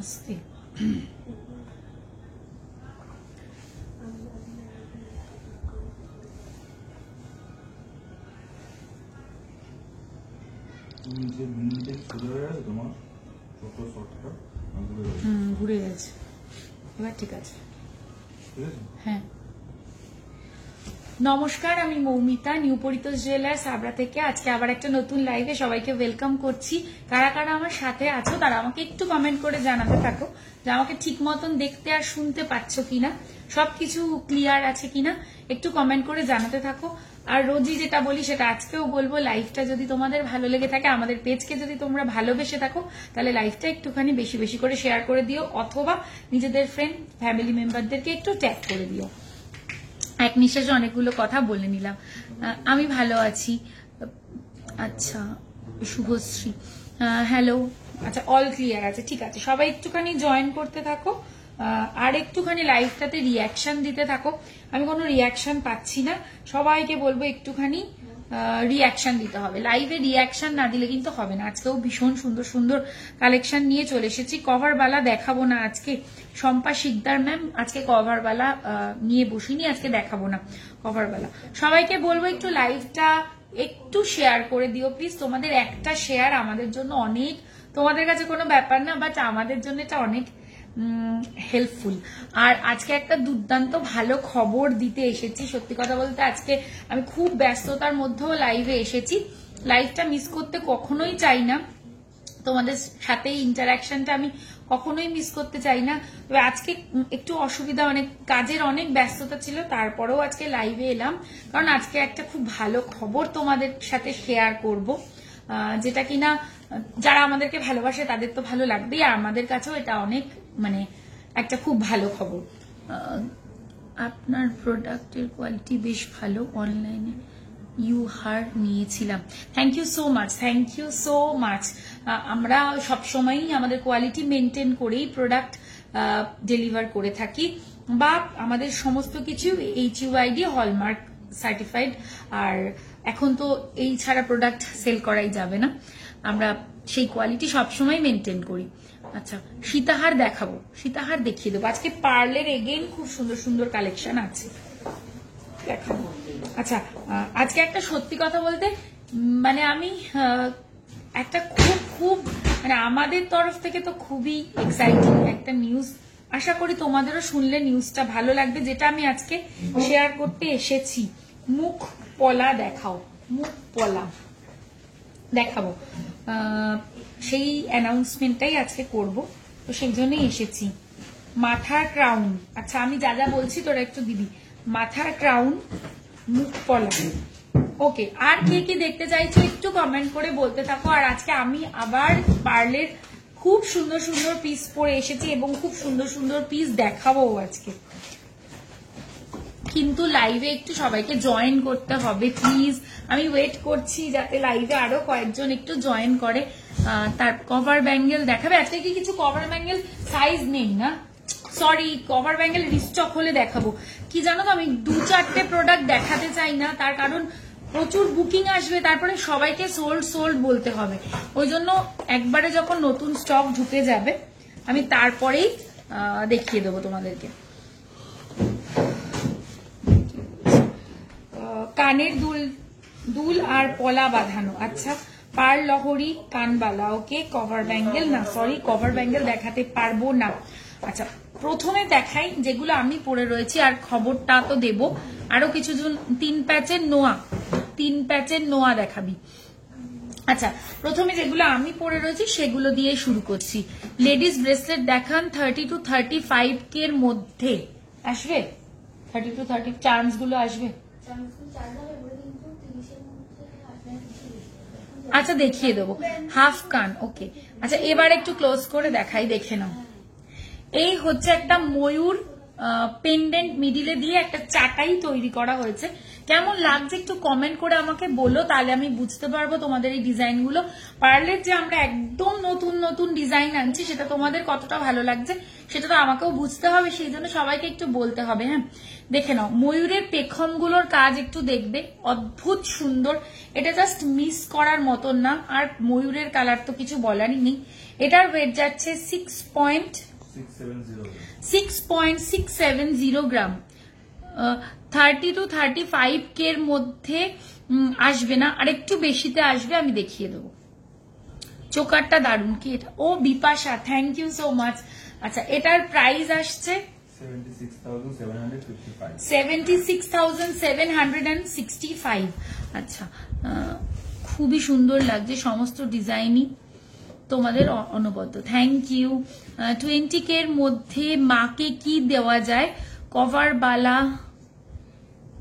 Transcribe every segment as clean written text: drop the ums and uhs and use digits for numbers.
আস্তে ঘুরে গেছে এবার ঠিক আছে হ্যাঁ নমস্কার আমি মৌমিতা নিউ পরিতোষ জুয়েলার্স আবরা থেকে আজকে আবার একটা নতুন লাইভে সবাইকে ওয়েলকাম করছি কারা কারা আমার সাথে আছো তারা আমাকে একটু কমেন্ট করে জানাতে থাকো যে আমাকে ঠিক মতন দেখতে আর শুনতে পাচ্ছ কিনা সবকিছু ক্লিয়ার আছে কিনা একটু কমেন্ট করে জানাতে থাকো আর রোজই যেটা বলি সেটা আজকেও বলবো লাইভটা যদি তোমাদের ভালো লেগে থাকে আমাদের পেজকে যদি তোমরা ভালোবেসে থাকো তাহলে লাইভটা একটুখানি বেশি বেশি করে শেয়ার করে দিও অথবা নিজেদের ফ্রেন্ড ফ্যামিলি মেম্বারদেরকে একটু ট্যাগ করে দিও এক নিঃশ্বাসে অনেকগুলো কথা বলে নিলাম আমি ভালো আছি আচ্ছা শুভশ্রী হ্যালো আচ্ছা অল ক্লিয়ার আছে ঠিক আছে সবাই একটুখানি জয়েন করতে থাকো আর একটুখানি লাইভটাতে রিয়াকশন দিতে থাকো আমি কোনো রিয়াকশন পাচ্ছি না সবাইকে বলবো একটুখানি রিয়াকশন দিতে হবে লাইভে রিয়াকশন না দিলে কিন্তু হবে না আজকেও ভীষণ সুন্দর সুন্দর কালেকশন নিয়ে চলে এসেছি কভারবালা দেখাবো না আজকে শম্পা শিকদার ম্যাম আজকে কভারবালা নিয়ে বসিনি আজকে দেখাবো না কভারবালা সবাইকে বলবো একটু লাইভটা একটু শেয়ার করে দিও প্লিজ তোমাদের একটা শেয়ার আমাদের জন্য অনেক তোমাদের কাছে কোনো ব্যাপার না বাট আমাদের জন্য এটা অনেক হেল্পফুল আর আজকে একটা দুর্দান্ত ভালো খবর দিতে এসেছি সত্যি কথা বলতে আজকে আমি খুব ব্যস্ততার মধ্যেও লাইভে এসেছি লাইভটা মিস করতে কখনোই চাই না তোমাদের সাথে ইন্টারাকশনটা আমি কখনোই মিস করতে চাই না তবে আজকে একটু অসুবিধা অনেক কাজের অনেক ব্যস্ততা ছিল তারপরেও আজকে লাইভে এলাম কারণ আজকে একটা খুব ভালো খবর তোমাদের সাথে শেয়ার করব যেটা কিনা যারা আমাদেরকে ভালোবাসে তাদের তো ভালো লাগবেই আর আমাদের কাছেও এটা অনেক মানে একটা খুব ভালো খবর আপনার প্রোডাক্টের কোয়ালিটি বেশ ভালো অনলাইনে ইউহার নিয়েছিলাম থ্যাংক ইউ সো মাচ আমরা সবসময়ই আমাদের কোয়ালিটি মেনটেন করেই প্রোডাক্ট ডেলিভার করে থাকি বা আমাদের সমস্ত কিছু HUID হলমার্ক সার্টিফাইড আর এখন তো এই ছাড়া প্রোডাক্ট সেল করাই যাবে না আমরা সেই কোয়ালিটি সবসময় মেনটেন করি আচ্ছা সীতাহার দেখাবো সীতাহার দেখিয়ে দেবো আজকে পার্লের এগেইন খুব সুন্দর সুন্দর কালেকশন আছে দেখাবো আচ্ছা আজকে একটা সত্যি কথা বলতে মানে আমি একটা খুব মানে আমাদের তরফ থেকে তো খুবই এক্সাইটিং একটা নিউজ আশা করি তোমাদেরও শুনলে নিউজটা ভালো লাগবে যেটা আমি আজকে শেয়ার করতে এসেছি মুখ পলা দেখাও মুখ পলা দেখাবো সেই অ্যানাউন্সমেন্টটাই আজকে করব তো সেই জন্যই এসেছি মাথার ক্রাউন আচ্ছা আমি যা যা বলছি তোরা একটু দিবি মাথার ক্রাউন মুখ পলা ওকে আর কে কি দেখতে চাইছো একটু কমেন্ট করে বলতে থাকো আর আজকে আমি আবার পার্লের খুব সুন্দর সুন্দর পিস পরে এসেছি এবং খুব সুন্দর সুন্দর পিস দেখাবো আজকে কিন্তু লাইভে একটু সবাইকে জয়েন করতে হবে প্লিজ আমি ওয়েট করছি যাতে লাইভে আরো কয়েকজন একটু জয়েন করে তার কভার ব্যাঙ্গেল দেখাবে আজকে কি কিছু কভার ব্যাঙ্গেল সাইজ নেই না সরি কভার ব্যাঙ্গেল রিস্টক হলে দেখাবো কি জানো তো আমি 2-4টে প্রোডাক্ট দেখাতে চাই না তার কারণ প্রচুর বুকিং আসবে তারপরে সবাইকে সোল্ড বলতে হবে ওই জন্য একবারে যখন নতুন স্টক ঢুকে যাবে আমি তারপরেই দেখিয়ে দেবো তোমাদেরকে কানের দুল আর পলা বাঁধানো আচ্ছা পার্ল লহরি কানবালা ওকে কভার ব্যাঙ্গেল না সরি কভার ব্যাঙ্গেল দেখাতে পারবো না আচ্ছা প্রথমে দেখাই যেগুলো আমি পরে রয়েছি আর খবরটা তো দেব আরো কিছু জন 3 প্যাচের নোয়া দেখাবি আচ্ছা প্রথমে যেগুলো আমি পরে রয়েছি সেগুলো দিয়ে শুরু করছি লেডিস ব্রেসলেট দেখান 30 to 35 এর মধ্যে আসবে 30 to 30 চার্মস গুলো আসবে আচ্ছা দেখিয়ে দেবো হাফ কান ওকে আচ্ছা এবার একটু ক্লোজ করে দেখাই দেখে নাও এই হচ্ছে একটা ময়ূর পেন্ডেন্ট মিডিলে দিয়ে একটা চাটাই তৈরি করা হয়েছে। কেমন লাগছে একটু কমেন্ট করে আমাকে বলো, তাহলে আমি বুঝতে পারবো তোমাদের এই ডিজাইনগুলো। পার্লের যে আমরা একদম নতুন নতুন ডিজাইন আনছি সেটা তোমাদের কতটা ভালো লাগছে সেটা তো আমাকেও বুঝতে হবে, সেই জন্য সবাইকে একটু বলতে হবে। হ্যাঁ, দেখে নাও ময়ূরের পেখম গুলোর কাজ একটু দেখবে, অদ্ভুত সুন্দর। এটা জাস্ট মিস করার মতন না, আর ময়ূরের কালার তো কিছু বলারই নেই। এটার ওয়েট যাচ্ছে 6.670 গ্রাম। 30 to 35 এর মধ্যে আসবে না, আর একটু বেশিতে আসবে, আমি দেখিয়ে দেবো। চোকারটা দারুন কি এটা, ও Bipasha, thank you so much. আচ্ছা, এটার প্রাইস আসছে 76,765। আচ্ছা, খুবই সুন্দর লাগছে, সমস্ত ডিজাইনই তোমাদের অনবদ্য। Thank you. 20K এর মধ্যে মাকে কি দেওয়া যায়? কভার বালা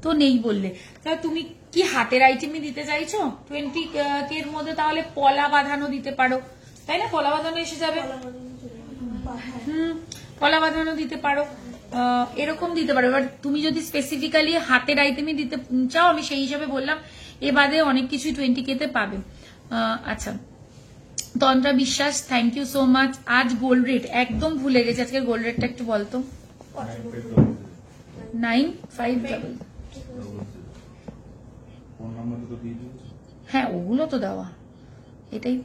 তো নেই বললে, তা তুমি কি হাতের আইটেমই দিতে চাইছো 20K এর মধ্যে? তাহলে পলা বাঁধানো দিতে পারো, তাই না? পলা বাঁধানো এসে যাবে। পলা বাঁধানো দিতে পারো, এরকম দিতে পারো। এবার তুমি যদি স্পেসিফিক্যালি হাতের আইটেমই দিতে চাও, আমি সেই হিসাবে বললাম। এ বাদে অনেক কিছুই 20K তে পাবে। আচ্ছা, তন্ত্রা বিশ্বাস, থ্যাংক ইউ সো মাচ। আজ গোল্ড রেট একদম ভুলে গেছি, আজকের গোল্ড রেটটা একটু বলতো। 9500। হ্যাঁ, ওগুলো তো দেওয়া, এটাই।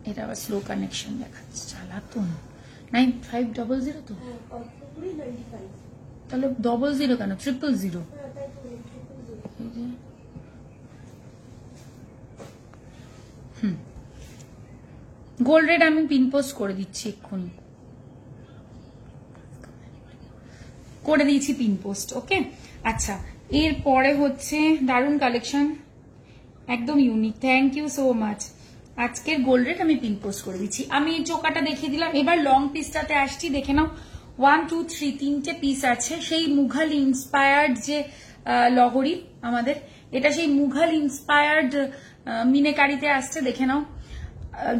এটা আবার স্লো কানেকশন দেখাচ্ছে, চালাতো। 9500 তো, তাহলে 00 কেন? 000। গোল্ড রেট আমি পিন পোস্ট করে দিচ্ছি, এক্ষুনি করে দিয়েছি পিন পোস্ট। ওকে, আচ্ছা, এরপরে হচ্ছে দারুণ কালেকশন, একদম unique. Thank you so much. আজকের গোল্ড রেট আমি পিন পোস্ট করে দিচ্ছি। আমি চোকাটা দেখিয়ে দিলাম, এবার লং পিসটাতে আসছি। দেখে নাও, 1 2 3 তিনটে পিস আছে। সেই মুঘল ইন্সপায়ার্ড যে লহরি আমাদের, এটা সেই মুঘল ইন্সপায়ার্ড মিনেকারিতে আসছে। দেখে নাও,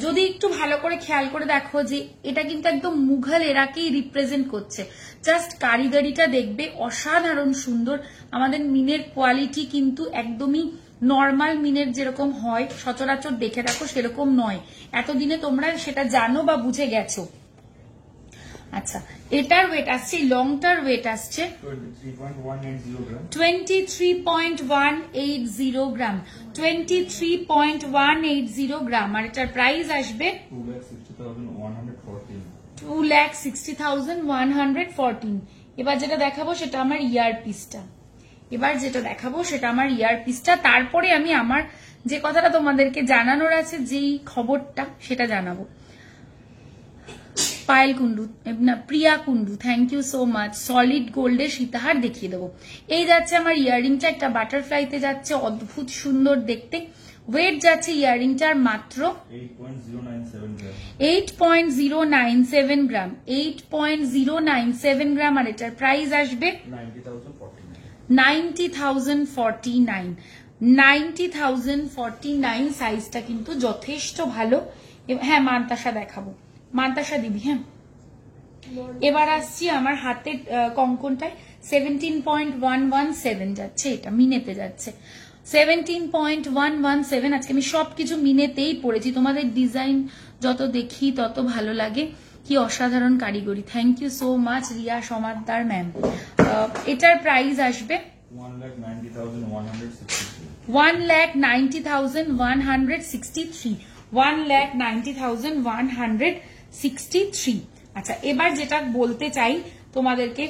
যদি একটু ভালো করে খেয়াল করে দেখো যে এটা কিন্তু একদম মুঘল এরাকেই রিপ্রেজেন্ট করছে। জাস্ট কারিগরিটা দেখবে, অসাধারণ সুন্দর। আমাদের মিনের কোয়ালিটি কিন্তু একদমই নর্মাল মিনের যেরকম হয় সচরাচর দেখে থাকো সেরকম নয়, এতদিনে তোমরা সেটা জানো বা বুঝে গেছো। আচ্ছা, এটার ওয়েট আসছে, লংটার ওয়েট আসছে 23.180 গ্রাম। 23.180 গ্রাম, আর এটার প্রাইস আসবে 2,60,114। এবার যেটা দেখাবো সেটা আমার ইয়ার পিসটা। তারপরে আমি আমার যে কথাটা তোমাদেরকে জানানোর আছে, যেই খবরটা, সেটা জানাবো। পায়েল কুন্ডু, না Priya Kundu, thank you so much. Solid গোল্ডের সীতাহার দেখিয়ে দেবো। এই যাচ্ছে আমার ইয়াররিংটা, একটা বাটারফ্লাইতে যাচ্ছে, অদ্ভুত সুন্দর দেখতে। ওয়েট যাচ্ছে ইয়াররিংটার মাত্র 8.097 গ্রাম। 8.097 গ্রাম, আর এটার প্রাইস আসবে 90,049। 90,049। সাইজটা কিন্তু যথেষ্ট ভালো। হ্যাঁ, মানতাসা দেখাবো, মানতাসা দিবি। হ্যাঁ, এবার আসছি আমার হাতের কঙ্কনটায়। 17.117 যাচ্ছে, এটা মিনেতে যাচ্ছে। 17.117। আজকে আমি সবকিছু মিনেতেই পড়েছি, তোমাদের ডিজাইন যত দেখি তত ভালো লাগে। কি অসাধারণ কারিগরি, thank you so much Riya Samaddar ma'am. এটার প্রাইস আসবে 1,90,163। 1,90,163। আচ্ছা, এবার যেটা বলতে চাই তোমাদেরকে,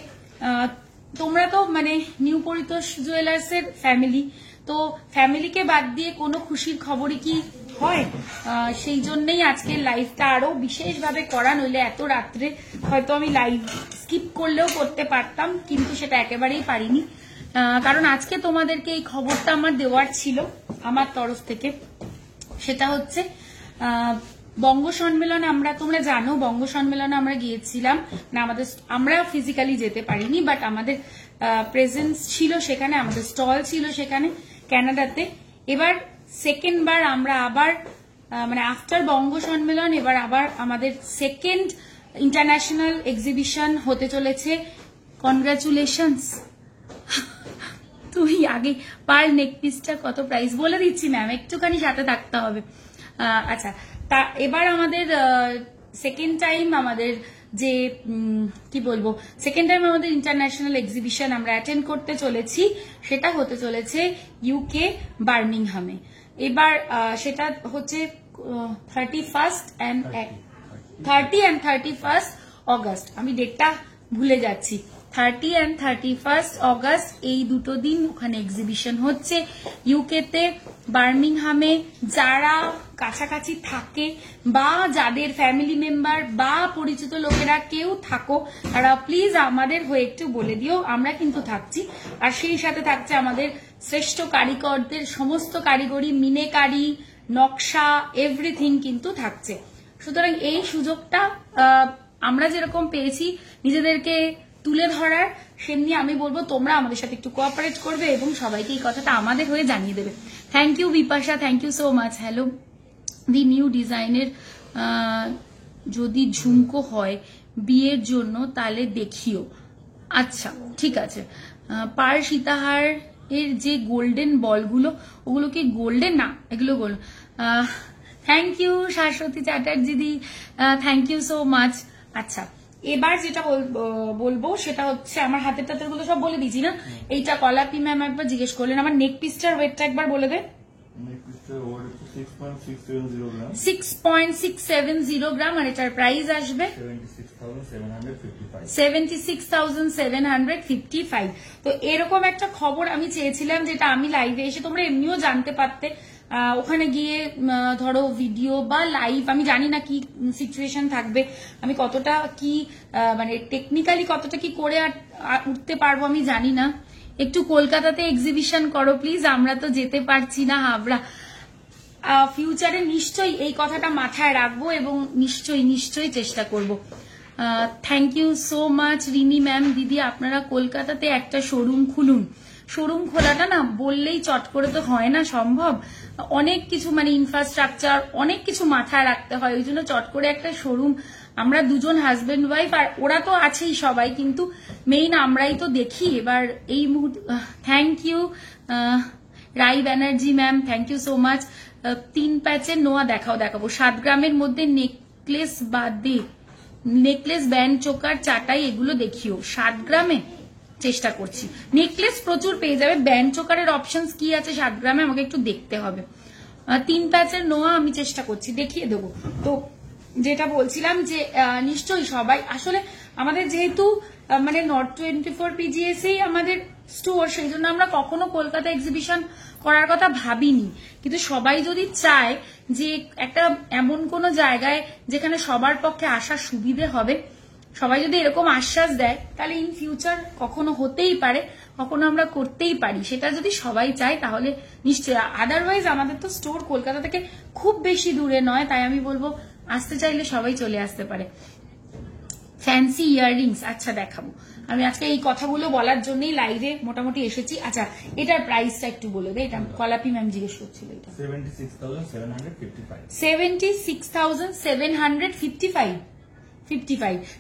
তোমরা তো মানে নিউ পরিতোষ জুয়েলার্স এর ফ্যামিলি, তো ফ্যামিলিকে বাদ দিয়ে কোনো খুশির খবরই কি হয়? সেই জন্যই আজকের লাইভটা আরো বিশেষভাবে করা, নইলে এত রাত্রে হয়তো আমি লাইভ স্কিপ করলেও করতে পারতাম, কিন্তু সেটা একেবারেই পারিনি। কারণ আজকে তোমাদেরকে এই খবরটা আমার দেওয়ার ছিল আমার তরফ থেকে। সেটা হচ্ছে বঙ্গ সম্মেলন, তোমরা জানো বঙ্গ সম্মেলনে আমরা গিয়েছিলাম না, আমরা ফিজিক্যালি যেতে পারিনি, বাট আমাদের প্রেজেন্স ছিল সেখানে, আমাদের স্টল ছিল সেখানে কানাডাতে। এবার সেকেন্ড বার আমরা আবার মানে আফটার বঙ্গ সম্মেলন এবার আবার আমাদের সেকেন্ড ইন্টারন্যাশনাল এক্সিবিশন হতে চলেছে কনগ্রাচুলেশনস। তুই আগে পার নেক পিসটা কত প্রাইস বলে দিচ্ছি ম্যাম, একটুখানি সাথে থাকতে হবে। আচ্ছা, তা এবার আমাদের সেকেন্ড টাইম আমাদের যে কি বলবো, সেকেন্ড টাইম আমাদের ইন্টারন্যাশনাল এক্সিবিশন আমরা অ্যাটেন্ড করতে চলেছি, সেটা হতে চলেছে ইউকে বার্মিংহামে। এবার সেটা হচ্ছে 31 and 31 অগস্ট, আমি ডেটটা ভুলে যাচ্ছি। 30 and 31 অগস্ট এই দুটো দিন ওখানে এক্সিবিশন হচ্ছে ইউকেতে বার্মিংহামে। যারা কাছাকাছি থাকে বা যাদের ফ্যামিলি মেম্বার বা পরিচিত লোকেরা কেউ থাকো, তারা প্লিজ আমাদের হয়ে একটু বলে দিও, আমরা কিন্তু থাকছি। আর সেই সাথে থাকছে আমাদের শ্রেষ্ঠ কারিগরদের সমস্ত কারিগরি, মিনেকারি, নকশা, এভরিথিং কিন্তু থাকছে। সুতরাং এই সুযোগটা আমরা যেরকম পেয়েছি নিজেদেরকে তুলে ধরার, সেমনি আমি বলবো তোমরা আমাদের সাথে একটু কোঅপারেট করবে এবং সবাইকে এই কথাটা আমাদের হয়ে জানিয়ে দেবে। Thank you Bipasha, thank you so much. Hello, di new ডিজাইনের যদি ঝুমকো হয় বিয়ের জন্য তাহলে দেখিও। আচ্ছা ঠিক আছে। পার সীতাহার এর যে গোল্ডেন বলগুলো, ওগুলো কি গোল্ডেন? না, এগুলো gold. Thank you Shashwati Chatterjee di, thank you so much. আচ্ছা, এবার যেটা বলবো সেটা হচ্ছে, আমার হাতের টাতের গুলো সব বলে দিয়েছি না? এইটা কলাপি ম্যাম একবার জিজ্ঞেস করলেন, আমার নেক পিসটার ওয়েটটা একবার বলে দে। 6.670 গ্রাম, আর এটার প্রাইস আসবে 76,755। তো এরকম একটা খবর আমি চেয়েছিলাম, যেটা আমি লাইভে এসে তোমরা এমনিও জানতে পারতে। ওখানে গিয়ে ধরো ভিডিও বা লাইভ, আমি জানি না কি সিচুয়েশন থাকবে, আমি কতটা কি মানে টেকনিক্যালি কতটা কি করে উঠতে পারবো আমি জানি না। একটু কলকাতাতে এক্সিবিশন করো প্লিজ, আমরা তো যেতে পারছি না হাবড়া। ফিউচারে নিশ্চয়ই এই কথাটা মাথায় রাখবো এবং নিশ্চয়ই চেষ্টা করব। Thank you so much Rimi ma'am. দিদি আপনারা কলকাতাতে একটা শোরুম খুলুন। শোরুম খোলাটা না বললেই চট করে তো হয় না সম্ভব, অনেক কিছু মানে ইনফ্রাস্ট্রাকচার, অনেক কিছু মাথায় রাখতে হয়, ওই জন্য চট করে একটা শোরুম, আমরা দুজন হাজবেন্ড ওয়াইফ, আর ওরা তো আছেই সবাই, কিন্তু মেইন আমরাই তো দেখি। এবার এই মুহূর্তে thank you Rai Banerjee ma'am, thank you so much. 3 প্যাচের নোয়া দেখাবো। 7 গ্রামের মধ্যে নেকলেস বাদে, নেকলেস, ব্যান্ড, চোকার, চাটাই, এগুলো দেখিও। 7 গ্রামে চেষ্টা করছি। নেকলেস প্রচুর পেয়ে যাবে, ব্যান্ড চোকারের অপশনস কি আছে 7 গ্রামে আমাকে একটু দেখতে হবে। 3 প্যাচের নোয়া আমি চেষ্টা করছি, দেখিয়ে দেবো। তো যেটা বলছিলাম যে নিশ্চয়ই সবাই, আসলে আমাদের যেহেতু মানে নর্থ 24 PGSই আমাদের স্টোর, সেই জন্য আমরা কখনো কলকাতা এক্সিবিশন করার কথা ভাবিনি। কিন্তু সবাই যদি চায় যে একটা এমন কোনো জায়গায় যেখানে সবার পক্ষে আসার সুবিধে হবে, সবাই যদি এরকম আশ্বাস দেয়, তাহলে ইন ফিউচার কখনো হতেই পারে, কখনো আমরা করতেই পারি। সেটা যদি সবাই চায় তাহলে নিশ্চয়ই। আদারওয়াইজ আমাদের তো স্টোর কলকাতা থেকে খুব বেশি দূরে নয়, তাই আমি বলবো আসতে চাইলে সবাই চলে আসতে পারে। ফ্যান্সি ইয়াররিংস, আচ্ছা দেখাবো। আমি আজকে এই কথাগুলো বলার জন্যই লাইভে মোটামুটি এসেছি। আচ্ছা, এটার প্রাইসটা একটু বলে দে, এটা কলাপি ম্যাম জিজ্ঞেস করছিল। এটা 76,755।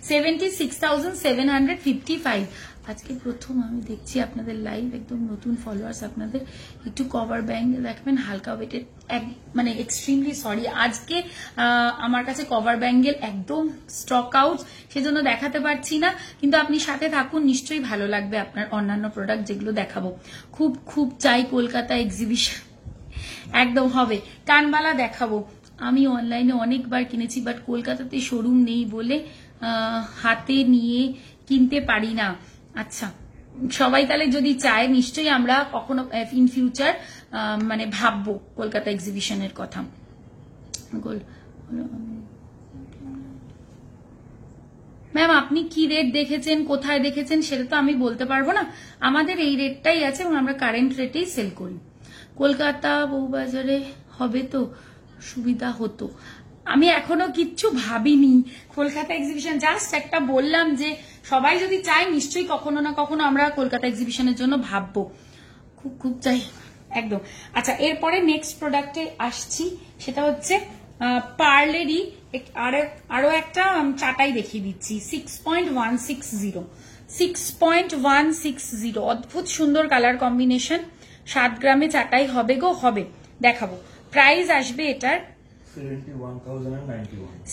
76,755। আজকে প্রথম আমি দেখছি আপনাদের লাইভ, একদম নতুন ফলোয়ার্স আপনাদের। একটু কভার ব্যাঙ্গেল দেখবেন, হালকা ওয়েটের, মানে এক্সট্রিমলি সরি, আজকে আমার কাছে কভার ব্যাঙ্গেল একদম স্টক আউট, সেজন্য দেখাতে পারছি না। কিন্তু আপনি সাথে থাকুন, নিশ্চয়ই ভালো লাগবে আপনার অন্যান্য প্রোডাক্ট যেগুলো দেখাবো। খুব চাই কলকাতা এক্সিবিশন, একদম হবে। কানবালা দেখাবো, আমি অনলাইনে অনেকবার কিনেছি, বাট কলকাতাতে শোরুম নেই বলে হাতে নিয়ে কিনতে পারি না। আচ্ছা, সবাই তাহলে যদি চায় নিশ্চয়ই আমরা কখনো ইন ফিউচার মানে ভাববো কলকাতা এক্সিবিশনের কথা। ম্যাম আপনি কি রেট দেখেছেন, কোথায় দেখেছেন সেটা তো আমি বলতে পারবো না, আমাদের এই রেটটাই আছে এবং আমরা কারেন্ট রেটেই সেল করি। কলকাতা বউবাজারে হবে তো সুবিধা হতো। আমি এখনো কিচ্ছু ভাবিনি কলকাতা এক্সিবিশন, জাস্ট একটা বললাম যে সবাই যদি চায় নিশ্চয়ই কখনো না কখনো আমরা কলকাতা এক্সিবিশনের জন্য ভাববো। খুব চাই একদম। আচ্ছা, এরপরে নেক্সট প্রোডাক্টে আসছি, সেটা হচ্ছে পার্লেরই আরো একটা চাটাই দেখিয়ে দিচ্ছি। 6.160 6.160, অদ্ভুত সুন্দর কালার কম্বিনেশন। 7 গ্রামে চাটাই হবে গো, হবে, দেখাবো। প্রাইস আসবে এটার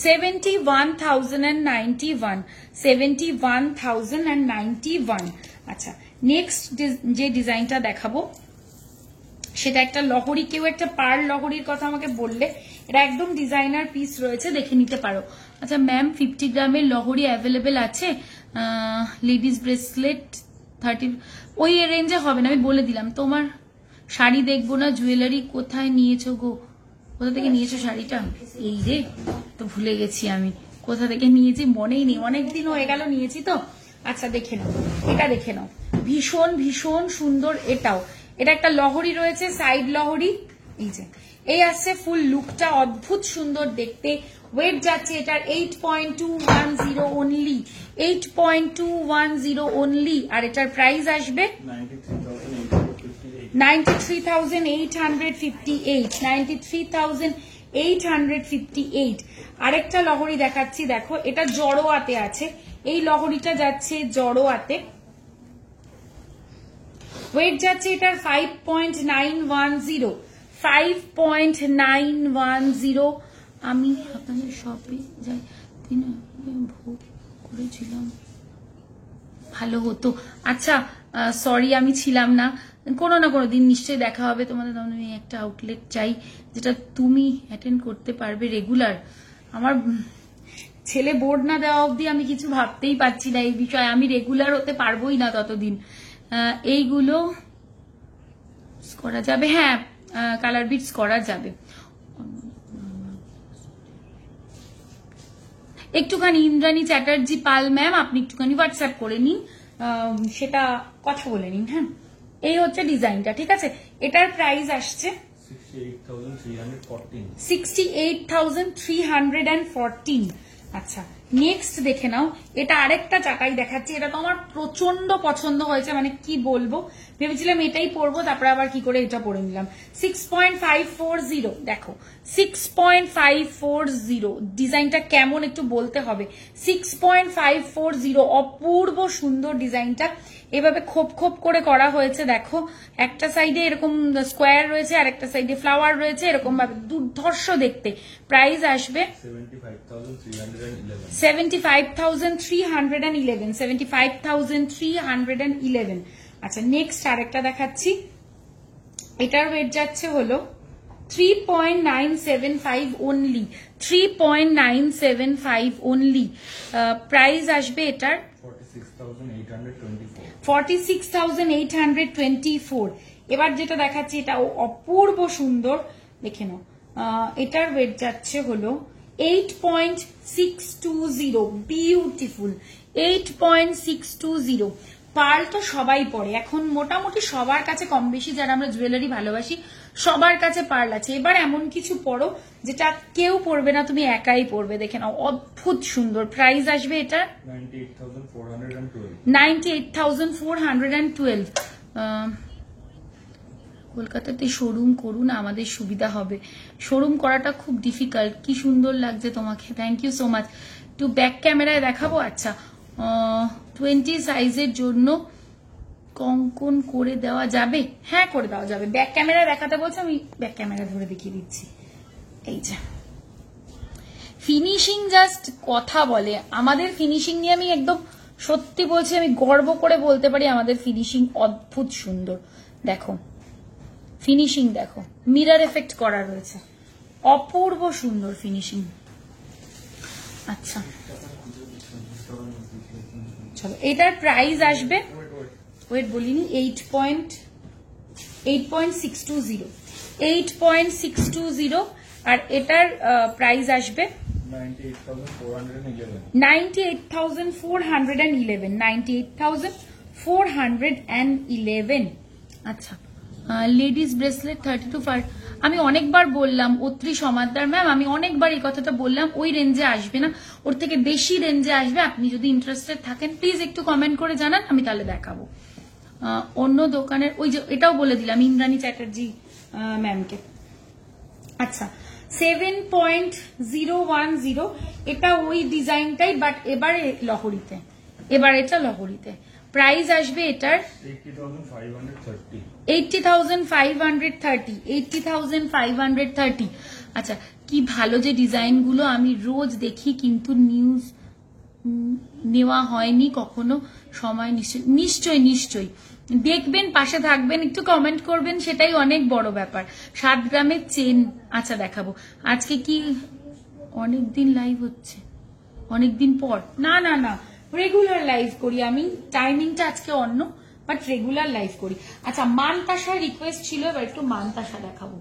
71,091। আচ্ছা, নেক্সট যে ডিজাইনটা দেখাবো সেটা একটা লহরি। কেউ একটা পার্ল লহরির কথা আমাকে বললে, এটা একদম ডিজাইনার পিস রয়েছে, দেখে নিতে পারো। আচ্ছা ম্যাম, 50 গ্রামের লহরি অ্যাভেলেবেল আছে? লেডিস ব্রেসলেট 30, ওই রেঞ্জে হবে না, আমি বলে দিলাম। তোমার শাড়ি দেখবো না, জুয়েলারি কোথায় নিয়েছো গো? কোথা থেকে নিয়েছো শাড়িটা? এই রে, তো ভুলে গেছি আমি কোথা থেকে নিয়েছি, মনেই নেই, অনেকদিন হয়ে গেল নিয়েছি তো। আচ্ছা দেখে নাও, এটা দেখে নাও, ভীষণ ভীষণ সুন্দর। এটাও, এটা একটা লহরি রয়েছে, সাইড লহরি। এই যে এই আসছে ফুল লুকটা, অদ্ভুত সুন্দর দেখতে। ওয়েট যাচ্ছে এটার 8.210 অনলি, 8.210 অনলি। আর এটার প্রাইস আসবে 93,858, 93,858। আরেকটা লহরি দেখাচ্ছি, দেখো এটা জড়োয়াতে আছে, এই লহরিটা যাচ্ছে জড়োয়াতে। ওয়েট যাচ্ছে এটার 5.910, 5.910। আমি আপনাদের শপে যাই, ভোগ করেছিলাম, ভালো হতো। আচ্ছা সরি, আমি ছিলাম না, কোনো না কোনো দিন নিশ্চয়ই দেখা হবে তোমাদের। আমি একটা আউটলেট চাই যেটা তুমি অ্যাটেন্ড করতে পারবে রেগুলার। আমার ছেলে বোর্ড না দেওয়া অবধি আমি কিছু ভাবতেই পারছি না এই বিষয়ে, আমি রেগুলার হতে পারবোই না ততদিন। এইগুলো করা যাবে, হ্যাঁ কালার বিটস করা যাবে। একটুখানি ইন্দ্রাণী চ্যাটার্জি পাল ম্যাম, আপনি একটুখানি হোয়াটসঅ্যাপ করে নিন, সেটা কথা বলে নিন। হ্যাঁ, এই হচ্ছে ডিজাইনটা, ঠিক আছে। এটার প্রাইস আসছে 68,314। আচ্ছা নেক্সট দেখে নাও, এটা আরেকটা চাটাই দেখাচ্ছি। এটা তো আমার প্রচন্ড পছন্দ হয়েছে, মানে কি বলবো, ভেবেছিলাম এটাই পরবো, তারপরে আবার কি করে এটা পরে নিলাম। 6.540, দেখো 6.540, ডিজাইনটা কেমন একটু বলতে হবে। 6.540, অপূর্ব সুন্দর ডিজাইনটা। এভাবে খোপ খোপ করে করা হয়েছে, দেখো একটা সাইডে এরকম স্কোয়ার রয়েছে, আর একটা সাইডে ফ্লাওয়ার রয়েছে, এরকম ভাবে দুর্ধর্ষ দেখতে। প্রাইস আসবে 75,311, 75,311। আচ্ছা নেক্সট আরেকটা দেখাচ্ছি, এটার ওয়েট যাচ্ছে হলো 3.975 অনলি, 3.975 অনলি। প্রাইস আসবে এটার 46,824। এবার যেটা দেখাচ্ছি এটা অপূর্ব সুন্দর, দেখে নাও। এটার ওয়েট যাচ্ছে হলো 8.620, বিউটিফুল, 8.620। পার্ল তো সবাই পরে এখন, মোটামুটি সবার কাছে কম বেশি, যারা আমরা জুয়েলারি ভালোবাসি সবার কাছে পার্ল আছে। এবার এমন কিছু পরো যেটা কেউ পরবে না, তুমি একাই পরবে, দেখে নাও অদ্ভুত সুন্দর। প্রাইস আসবে এটা 98,412। কলকাতাতে শোরুম করুন, আমাদের সুবিধা হবে। শোরুম করাটা খুব ডিফিকাল্ট। কি সুন্দর লাগছে তোমাকে, থ্যাংক ইউ সো মাচ। একটু ব্যাক ক্যামেরায় দেখাবো। আচ্ছা 20 সাইজের জন্য কঙ্কন করে দেওয়া যাবে? হ্যাঁ করে দেওয়া যাবে। ব্যাক ক্যামেরায় দেখাতে বলছে, আমি ব্যাক ক্যামেরা ধরে দেখিয়ে দিচ্ছি। এই যে ফিনিশিং জাস্ট কথা বলে, আমাদের ফিনিশিং নিয়ে আমি একদম সত্যি বলছি, আমি গর্ব করে বলতে পারি আমাদের ফিনিশিং অদ্ভুত সুন্দর। দেখো ফিনিশিং দেখো, মিরর এফেক্ট করা রয়েছে, অপূর্ব সুন্দর ফিনিশিং। আচ্ছা চলো, এটার প্রাইস আসবে, ওয়েট বলিনি, 8.620, 8.620। আর এটার প্রাইস আসবে 98,411, 98,411। আচ্ছা লেডিস ব্রেসলেট 32। আমি অনেকবার বললাম, অত্রি সমাদদার ম্যাম, আমি অনেকবার এই কথাটা বললাম, ওই রেঞ্জে আসবে না, ওর থেকে বেশি রেঞ্জে আসবে। আপনি যদি ইন্টারেস্টেড থাকেন প্লিজ একটু কমেন্ট করে জানান, আমি তাহলে দেখাবো। অন্য দোকানের ওই যে এটাও বলে দিলাম ইন্দ্রাণী চ্যাটার্জি ম্যামকে। আচ্ছা 7.010, এটা ওই ডিজাইনটাই, বাট এবারে লহরিতে, এবার এটা লহরিতে। প্রাইস আসবে এটার 80,530। আচ্ছা, কি ভালো যে ডিজাইন গুলো, আমি রোজ দেখি কিন্তু নিউজ নেওয়া হয়নি কখনো, সময় নিশ্চয়ই নিশ্চয়ই দেখবেন, পাশে থাকবেন, একটু কমেন্ট করবেন, সেটাই অনেক বড় ব্যাপার। 7 গ্রামের চেন, আচ্ছা দেখাবো। আজকে কি অনেকদিন লাইভ হচ্ছে? অনেকদিন পর? না না না, রেগুলার লাইভ করি আমি, টাইমিংটা আজকে অন্য, বাট রেগুলার লাইভ করি। আচ্ছা, মানতাশার রিকোয়েস্ট ছিল, এবার একটু মানতাশা দেখাবো।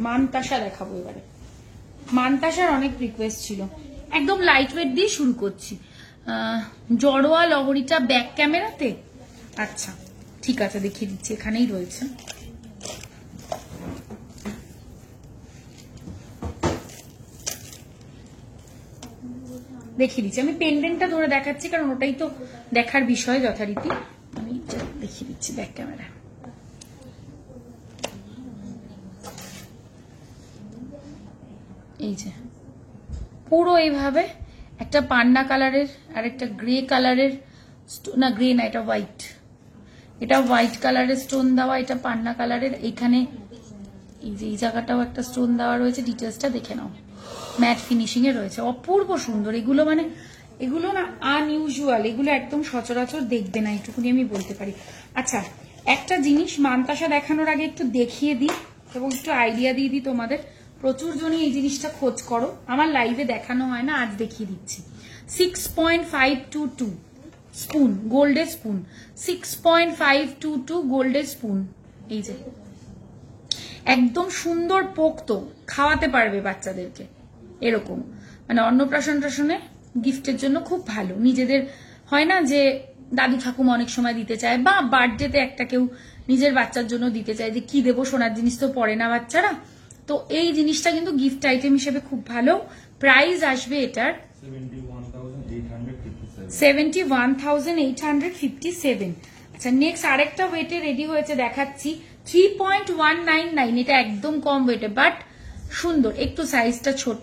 মানতাশা দেখাবো এবারে। মানতাশার অনেক রিকোয়েস্ট ছিল, একদম লাইট ওয়েট দিয়ে শুরু করছি। জড়োয়া লহরিটা ব্যাক ক্যামেরাতে? আচ্ছা ঠিক আছে, দেখিয়ে দিচ্ছি, এখানেই রয়েছে। দেখিয়ে দিচ্ছি, আমি পেন্ডেন্টটা ধরে দেখাচ্ছি কারণ ওটাই তো দেখার বিষয় যথারীতি। আমি দেখিয়ে দিচ্ছি ব্যাক ক্যামেরা। এই যে পুরো এইভাবে একটা পান্না কালারের আর একটা গ্রে কালারের, না গ্রে না, এটা হোয়াইট, এটা হোয়াইট কালারের স্টোন দেওয়া, এটা পান্না কালারের। এখানে এই যে এই জায়গাটাও একটা স্টোন দেওয়া রয়েছে, ডিটেলসটা দেখে নাও, ম্যাট ফিনিশিং এ রয়েছে, অপূর্ব সুন্দর। এগুলো মানে এগুলো না আনইউজুয়াল, এগুলো একদম সচরাচর দেখবে না, এটুকুনি আমি বলতে পারি। আচ্ছা, একটা জিনিস মানতাশা দেখানোর আগে একটু দেখিয়ে দিই এবং একটু আইডিয়া দিয়ে দিই তোমাদের। প্রচুর জনই এই জিনিসটা খোঁজ করো, আমার লাইভে দেখানো হয় না, আজ দেখিয়ে দিচ্ছি। 6.522 স্পুন, গোল্ডের স্পুন, 6.522 গোল্ডের স্পুন। এই যে একদম সুন্দর পোক্ত, খাওয়াতে পারবে বাচ্চাদেরকে, এরকম মানে অন্নপ্রাশন টাশনে গিফটের জন্য খুব ভালো। নিজেদের হয় না যে দাদু ঠাকুমা অনেক সময় দিতে চায়, বা বার্থডেতে একটা কেউ নিজের বাচ্চার জন্য দিতে চায় যে কি দেবো, সোনার জিনিস তো পরে না বাচ্চারা, তো এই জিনিসটা কিন্তু গিফট আইটেম হিসেবে খুব ভালো। প্রাইস আসবে এটার 71,857। আচ্ছা, নেক্সট আরেকটা ওয়েটে রেডি হয়েছে দেখাচ্ছি, 3.199। এটা একদম কম ওয়েটে বাট সুন্দর, একটু সাইজটা ছোট,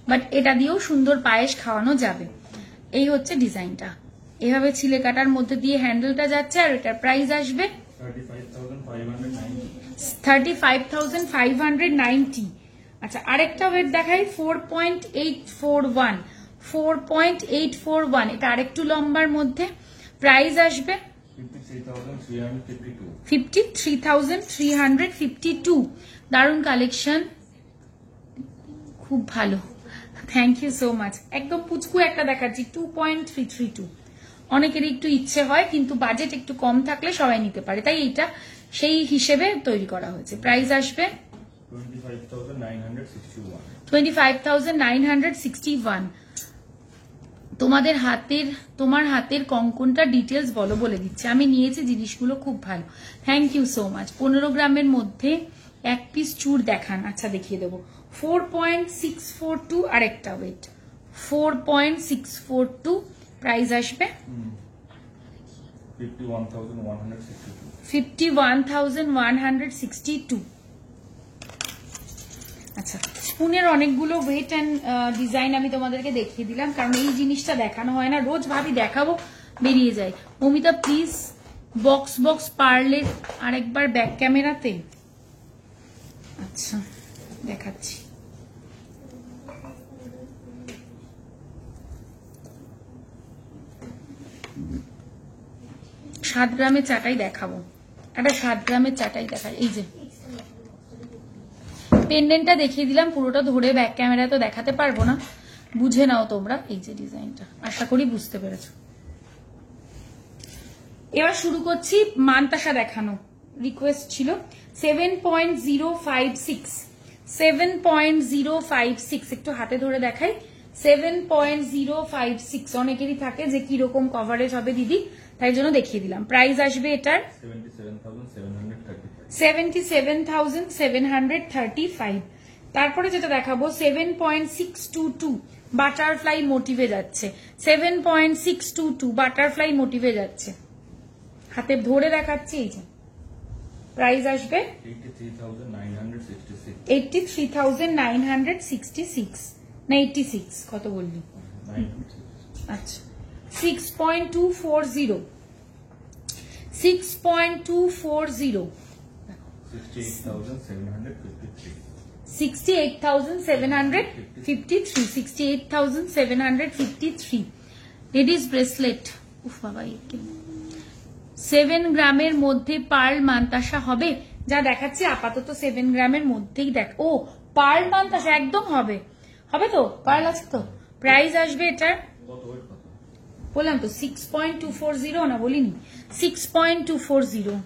বাট এটা দিয়েও সুন্দর পায়েস খাওয়ানো যাবে। এই হচ্ছে ডিজাইনটা, এভাবে ছিলে কাটার মধ্যে দিয়ে হ্যান্ডেলটা যাচ্ছে, আর এটার প্রাইস আসবে 35,590। আচ্ছা, আরেকটা ওয়েট দেখাই, 4.841, 4.841, এটা আরেকটু লম্বার মধ্যে। প্রাইস আসবে 53,352। দারুণ কালেকশন, খুব ভালো, থ্যাংক ইউ সো মাচ। একদম পুচকু একটা দেখাচ্ছি, 2.332। অনেকেরই একটু ইচ্ছে হয় কিন্তু বাজেট একটু কম থাকলে সবাই নিতে পারে, তাই এইটা সেই হিসেবে তৈরি করা হয়েছে। প্রাইস আসবে 25,961। তোমার হাতের কঙ্কনটা ডিটেলস বলো, বলে দিচ্ছে, আমি নিয়েছি, জিনিসগুলো খুব ভালো, থ্যাংক ইউ সো মাচ। 15 গ্রামের মধ্যে এক পিস চূড় দেখান। আচ্ছা, দেখিয়ে দেবো। 4.642 আরেকটা ওয়েট, 4.642। প্রাইস আসবে 51,162। আচ্ছা, স্পুনের অনেকগুলো ওয়েট অ্যান্ড ডিজাইন আমি তোমাদেরকে দেখিয়ে দিলাম, কারণ এই জিনিসটা দেখানো হয় না, রোজ ভাবি দেখাবো, বেরিয়ে যায়। মমিতা প্লিজ বক্স পার্লের আরেকবার ব্যাক ক্যামেরাতে। আচ্ছা, দেখাচ্ছি। সাত গ্রামের চাটাই দেখাবো, একটা 7 গ্রামের চাটাই দেখাই। এই যে পেন্ডেন্টটা দেখিয়ে দিলাম, পুরোটা ধরে ব্যাক ক্যামেরা তো দেখাতে পারবো না, বুঝে নাও তোমরা। এই যে ডিজাইনটা, আশা করি বুঝতে পেরেছো। এবার শুরু করছি মানতাশা দেখানো, রিকোয়েস্ট ছিল। 7.056, 7.056, একটু হাতে ধরে দেখাই। 7.056, অনেকেরই থাকে যে কি রকম কভারেজ হবে দিদি, তাই জন্য দেখিয়ে দিলাম। প্রাইস আসবে এটার 77,735। তারপরে যেটা দেখাবো 7.622 বাটারফ্লাই মোটিভে যাচ্ছে, 7.622 বাটারফ্লাই মোটিভে যাচ্ছে। হাতে ধরে দেখাচ্ছি, এই যে প্রাইস আসবে 83,966 83,966 না 86 কত বললি আচ্ছা 6.240 6.240 68,753 লেডিস ব্রেসলেট উফ বাবা 7 গ্রামের মধ্যে পার্ল মান্তাসা হবে যা দেখাচ্ছি আপাতত 7 গ্রামের মধ্যেই দেখ ও পার্ল মান্তাসা একদম হবে হবে তো পার্ল আছে তো প্রাইস আসবে এটার বললাম তো 6.240 না বলিনি 6.240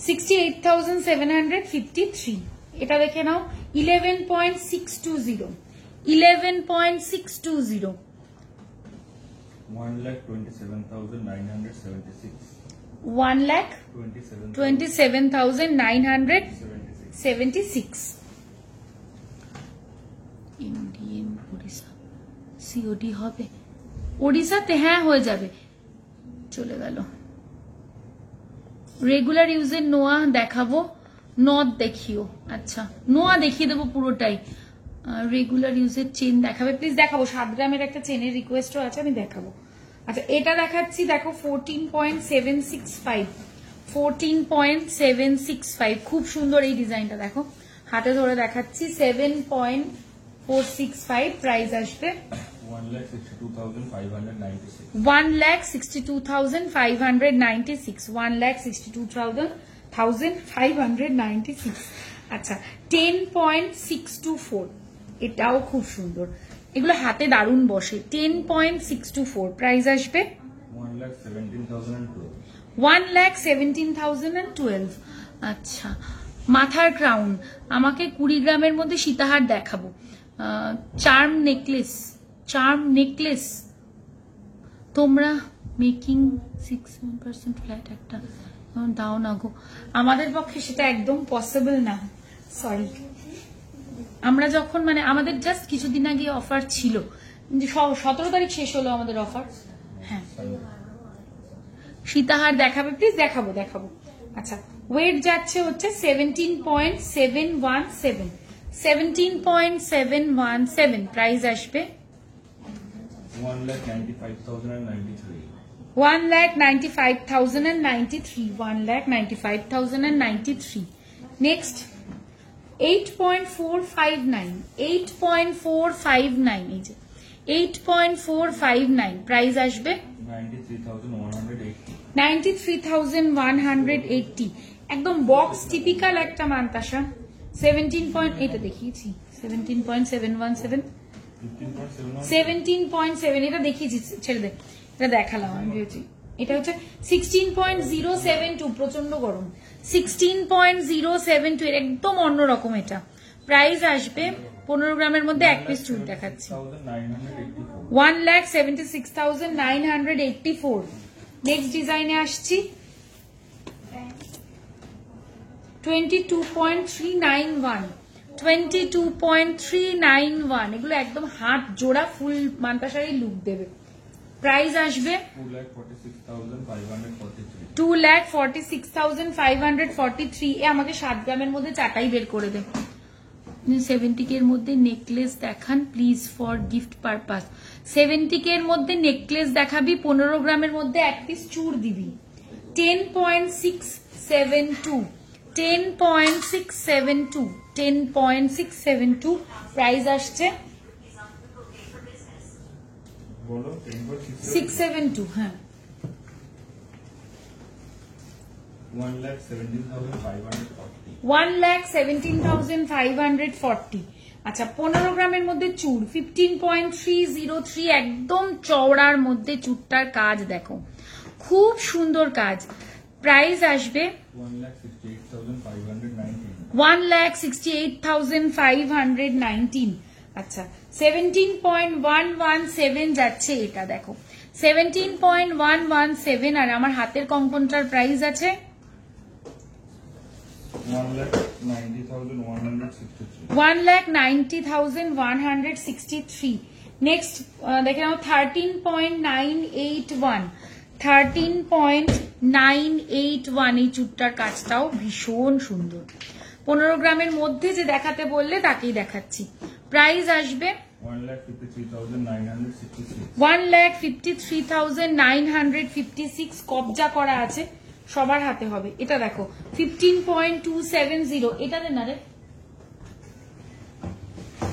68,753 এটা দেখে নাও 11.620 11.620 1,27,976 ইন্ডিয়ান ওড়িশা সিওডি হবে ওড়িশাতে হ্যাঁ হয়ে যাবে চলে গেল রেগুলার ইউজের নোয়া দেখাবো নট দেখিও আচ্ছা নোয়া দেখিয়ে দেবো পুরোটাই রেগুলার ইউজের চেন দেখাবে প্লিজ দেখাবো 7 গ্রামের একটা চেনের রিকোয়েস্টও আছে আমি দেখাবো আচ্ছা এটা দেখাচ্ছি দেখো 14.765 14.765 খুব সুন্দর এই ডিজাইনটা দেখো হাতে ধরে দেখাচ্ছি 7.465 প্রাইস আসবে 1,62,596 1,62,596 আচ্ছা 10.624 এটাও খুব সুন্দর এগুলো হাতে দারুণ বসে 10.624 প্রাইস আসবে 1,17,012 আচ্ছা মাথার ক্রাউন আমাকে 20 গ্রামের মধ্যে সীতাহার দেখাবো চার্ম নেকলেস তোমরা মেকিং 6% ফ্ল্যাট একটা দাও না গো আমাদের পক্ষে সেটা একদম পসিবল না সরি আমরা যখন মানে আমাদের জাস্ট কিছুদিন আগে অফার ছিল 17 তারিখ শেষ হলো আমাদের অফার হ্যাঁ সীতাহার দেখাবে প্লিজ দেখাবো আচ্ছা ওয়েট যাচ্ছে হচ্ছে 17.717 প্রাইস আসবে 1,95,093 নেক্সট 8.459 এই যে 8.459 প্রাইস আসবে 93,180 একদম বক্স টিপিক্যাল একটা মান্তাসা 17. এটা দেখিয়েছি 17.717 17.7 এটা দেখিয়েছি ছেড়ে দে এটা দেখালাম আমি ভেবেছি এটা হচ্ছে 16.072 প্রচন্ড গরম 16.072 এর একদম অন্যরকম এটা প্রাইস আসবে 15 গ্রামের মধ্যে এক পিস চুল দেখাচ্ছি 1,76,984 নেক্সট ডিজাইনে আসছি 22.391 এগুলো একদম হাত জোড়া ফুল মান্তাসারি লুক দেবে প্রাইস আসবে 2,46,543 এ আমাকে 7 গ্রামের মধ্যে চাটাই বের করে দে 70K এর মধ্যে নেকলেস দেখান please for gift purpose 70K এর মধ্যে নেকলেস দেখাবি 15 গ্রামের মধ্যে এক পিস চূড় দিবি 10.672 প্রাইস আসছে 672 হ্যাঁ 1,17,540 আচ্ছা 15 গ্রামের মধ্যে চূড় 15.303 একদম চওড়ার মধ্যে চূড়টার কাজ দেখো খুব সুন্দর কাজ প্রাইস আসবে 1,68,519 আচ্ছা 17.117 যাচ্ছে এটা দেখো 17.117 আর আমার হাতের কঙ্কনটার প্রাইস আছে 1,90,163 নেক্সট দেখে নাও 13.981 981। এই চুটটার কাজটাও ভীষণ সুন্দর। 15 গ্রামের মধ্যে যে দেখাতে বললে তাকেই দেখাচ্ছি। প্রাইস আসবে 1,53,956। কবজা করা আছে, সবার হাতে হবে। এটা দেখো 15.270। এটা দেন না রে,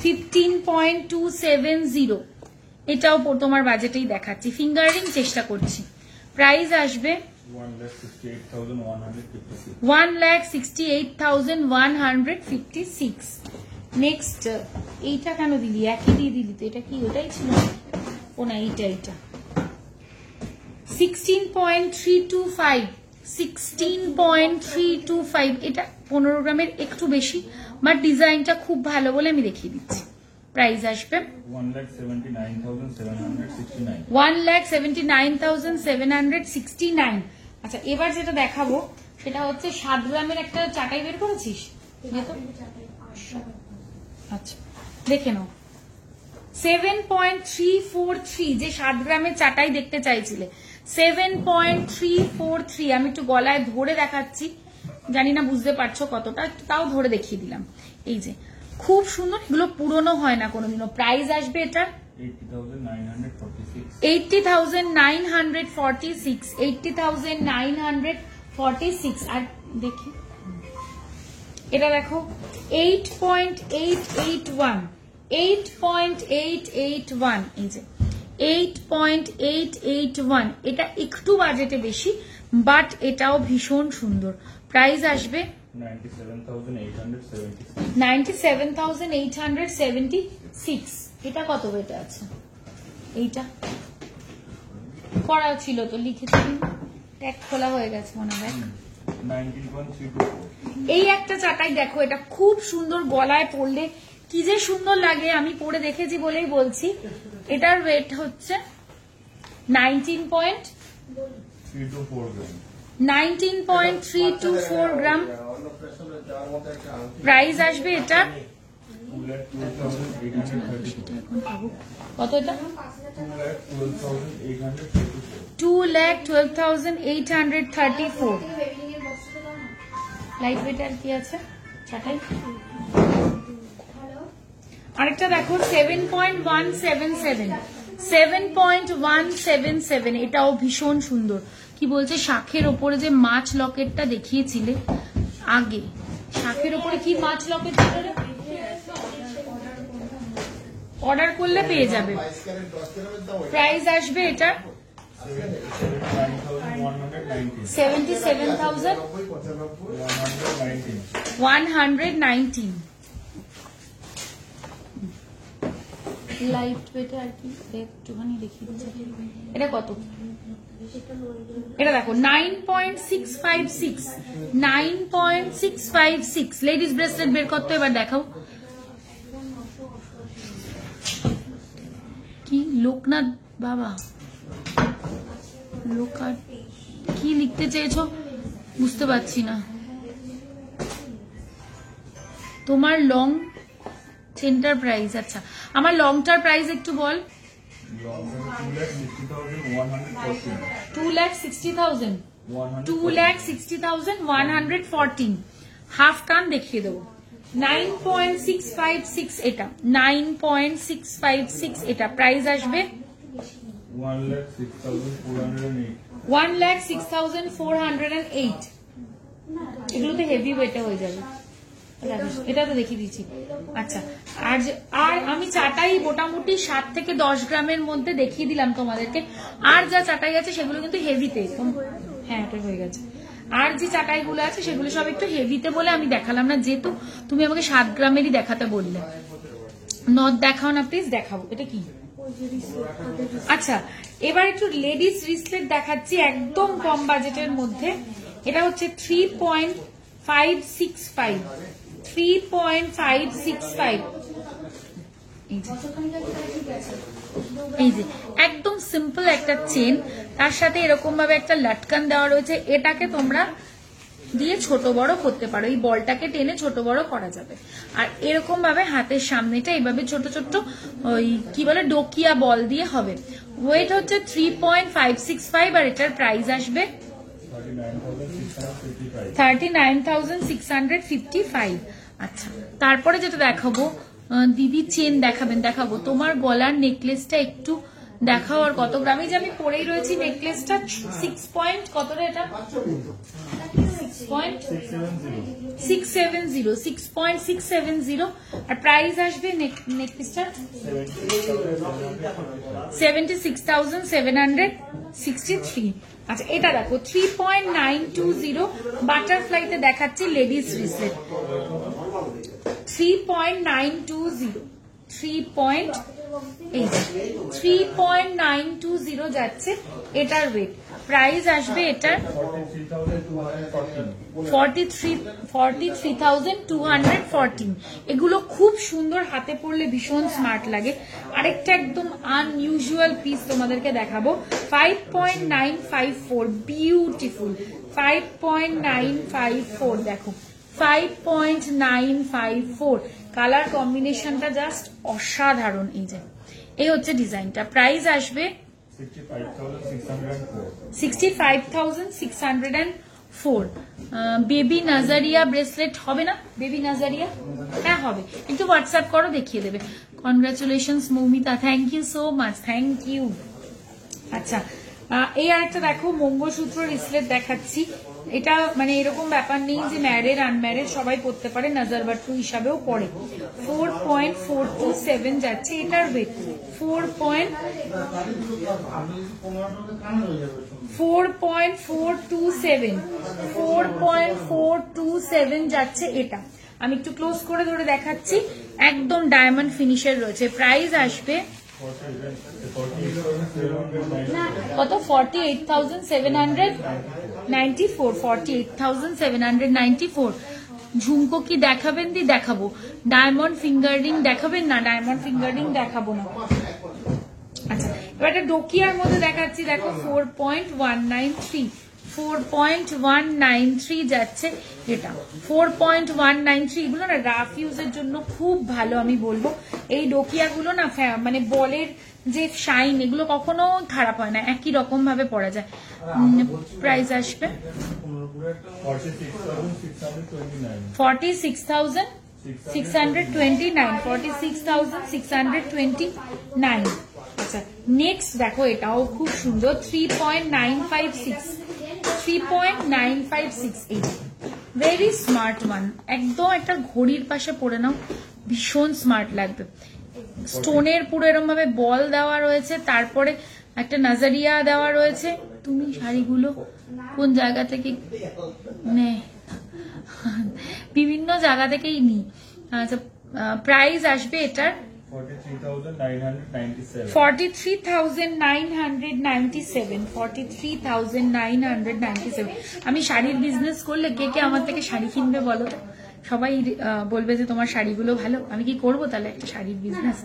15.270। এটাও তোমার বাজেটেই দেখাচ্ছি, ফিঙ্গারিং চেষ্টা করছি। প্রাইস আসবে 1,68,156। নেক্সট, এইটা কেন দিলি? একই দিয়ে দিলি তো, এটা কি ওটাই ছিল? ও না, এইটা 16.325। 16.325। এটা 15 গ্রামের একটু বেশি, বাট ডিজাইনটা খুব ভালো বলে আমি দেখিয়ে দিচ্ছি। প্রাইস আসবে 1,79,769। আচ্ছা, এবার যেটা দেখাবো সেটা হচ্ছে 7 গ্রামের একটা চাটাই বের করেছিস? আচ্ছা, দেখে নাও। 7.343, যে 7 গ্রামের চাটাই দেখতে চাইছিলে। 7.343। আমি একটু গলায় ধরে দেখাচ্ছি, জানি না বুঝতে পারছো কতটা, তাও ধরে দেখিয়ে দিলাম। এই যে খুব সুন্দর, এগুলো পুরনো হয় না কোনোদিনও। প্রাইস আসবে এটা 80,946। 80,946। আর দেখি এটা দেখো 8.881। 8.881। এই যে 8.881। এটা একটু বাজেটে বেশি, বাট এটাও ভীষণ সুন্দর। প্রাইস আসবে 97,876। এটা কত বেটে আছে? এইটা করা ছিল তো, লিখেছি, ট্যাগ খোলা হয়ে গেছে মনে হয়। 19.324। এই একটা চাটাই দেখো, এটা খুব সুন্দর, গলায় পরলে কি যে সুন্দর লাগে, আমি পরে দেখেছি বলেই বলছি। এটার ওয়েট হচ্ছে 19.324 গ্রাম। প্রাইস আসবে এটা কত? এটা 2,12,834। লাইট ওয়েট আর কি আছে চাটাই। আরেকটা দেখো 7.177। 7.177। এটাও ভীষণ সুন্দর। কি বলছে, শাখের ওপরে যে মাছ লকেটটা দেখিয়েছিলে আগে, শাখের ওপরে কি মাছ লকেট ছিল? অর্ডার করলে পেয়ে যাবে। প্রাইস আসবে এটা 77,119। লাইট ওয়েট আর কি একটুখানি দেখিয়ে দিচ্ছি। এটা কত? এটা দেখো 9.656। 9.656। লেডিস ব্রেসলেট বের করতে, এবার দেখাও। কি লোকনাথ বাবা, লোকার কি লিখতে চেয়েছো বুঝতে পারছি না। তোমার লং চেনটার প্রাইস, আচ্ছা আমার লংটার প্রাইস একটু বল। 2,60,000। 2,60,114। হাফ কান দেখিয়ে দেবো। 9.656। এটা 9.656। এটা প্রাইস আসবে 1,06,408। এগুলোতে হেভি ওয়েটে হয়ে যাবে, এটা তো দেখিয়ে দিচ্ছি। আচ্ছা, আর আমি চাটাই মোটামুটি 7 থেকে 10 গ্রামের মধ্যে দেখিয়ে দিলাম তোমাদেরকে। আর যা চাটাই আছে সেগুলো কিন্তু হেভিতে। হ্যাঁ, এটা হয়ে গেছে। আর যে চাটাই গুলো আছে সেগুলো সব একটু হেভিতে বলে আমি দেখালাম না, যেহেতু তুমি আমাকে 7 গ্রামেরই দেখাতে বললে। নথ দেখাও না প্লিজ। দেখাবো। এটা কি? আচ্ছা, এবার একটু লেডিস রিসলেট দেখাচ্ছি একদম কম বাজেটের মধ্যে। এটা হচ্ছে 3.565। 3.565। এই যে একদম সিম্পল একটা চেন, তার সাথে এরকম ভাবে একটা লটকান দেওয়া রয়েছে। এটাকে তোমরা দিয়ে ছোট বড় করতে পারো, এই বলটাকে টেনে ছোট বড় করা যাবে। আর এরকম ভাবে হাতের সামনেটা এইভাবে ছোট ছোট ওই কি বলে ডোকিয়া বল দিয়ে হবে। ওয়েট হচ্ছে 3.565। আর এটার প্রাইস আসবে 39,655। আচ্ছা, তারপরে যেটা দেখাবো দিদি চেন দেখাবেন, দেখাবো। তোমার গলার নেকলেসটা একটু দেখাও আর কত গ্রামে, যে আমি পরেই রয়েছি নেকলেসটা 6 পয়েন্ট কতটা, এটা 6.670 আর প্রাইস আসবে নেকলেসটা 76,763। আচ্ছা, এটা দেখো 3.920 বাটারফ্লাইতে দেখাচ্ছে লেডিস রিসেট 3.920 যাচ্ছে এটার ওয়েট। প্রাইস আসবে এটার 43,214। এগুলো খুব সুন্দর, হাতে পরলে ভীষণ স্মার্ট লাগে। আরেকটা একদম আনইউজুয়াল পিস তোমাদেরকে দেখাবো, 5.954 বিউটিফুল 5.954। দেখো 5.954 কালার কম্বিনেশনটা জাস্ট অসাধারণ। এই হচ্ছে ডিজাইনটা। প্রাইস আসবে 65,604। বেবি নাজারিয়া ব্রেসলেট হবে না? বেবি নাজারিয়া, হ্যাঁ হবে, একটু হোয়াটসঅ্যাপ করো, দেখিয়ে দেবে। Congratulations Moumita, thank you so much, thank you. আচ্ছা, এই আরেকটা দেখো মঙ্গলসূত্র রিসলেট দেখাচ্ছি। এটা মানে এরকম ব্যাপার নেই যে ম্যারেড আনম্যারেড সবাই পড়তে পারে, নাজার বাট্টু হিসাবেও পড়ে। 4.427 যাচ্ছে এটার ওয়েট, 4.427 যাচ্ছে এটা। আমি একটু ক্লোজ করে ধরে দেখাচ্ছি, একদম ডায়মন্ড ফিনিশের রয়েছে। প্রাইস আসবে কত? 48,794। 48,794। ঝুমকো কি দেখাবেন? দি দেখাবো। ডায়মন্ড ফিঙ্গার রিং দেখাবেন না? ডায়মন্ড ফিঙ্গার রিং দেখাবো না। আচ্ছা, এবার একটা ডোকিয়ার মধ্যে দেখাচ্ছি, দেখো 4.193। 4.193 যাচ্ছে এটা, 4.193। এগুলো না রাফ ইউজের জন্য খুব ভালো আমি বলবো। এই ডোকিয়াগুলো না মানে বলের যে শাইন, এগুলো কখনো খারাপ হয় না, একই রকম ভাবে পরা যায়। প্রাইস আসবে 46,629। 46,629। আচ্ছা, নেক্সট দেখো এটাও খুব সুন্দর, 3.956। 3.956 এই ভেরি স্মার্ট ওয়ান, একদম একটা ঘড়ির পাশে পরে নাও, ভীষণ স্মার্ট লাগবে। স্টোনের পুরো এরকম ভাবে বল দেওয়া রয়েছে, তারপরে একটা নাজারিয়া দেওয়া রয়েছে। তুমি শাড়িগুলো কোন জায়গা থেকে বিভিন্ন জায়গা থেকেই নি। আচ্ছা, প্রাইস আসবে এটার 43,997। 43,997। আমি শাড়ির বিজনেস করলে কে কে আমার থেকে শাড়ি কিনবে বলো? সবাই বলবে যে তোমার শাড়িগুলো ভালো। আমি কি করবো তাহলে একটা শাড়ির বিজনেস?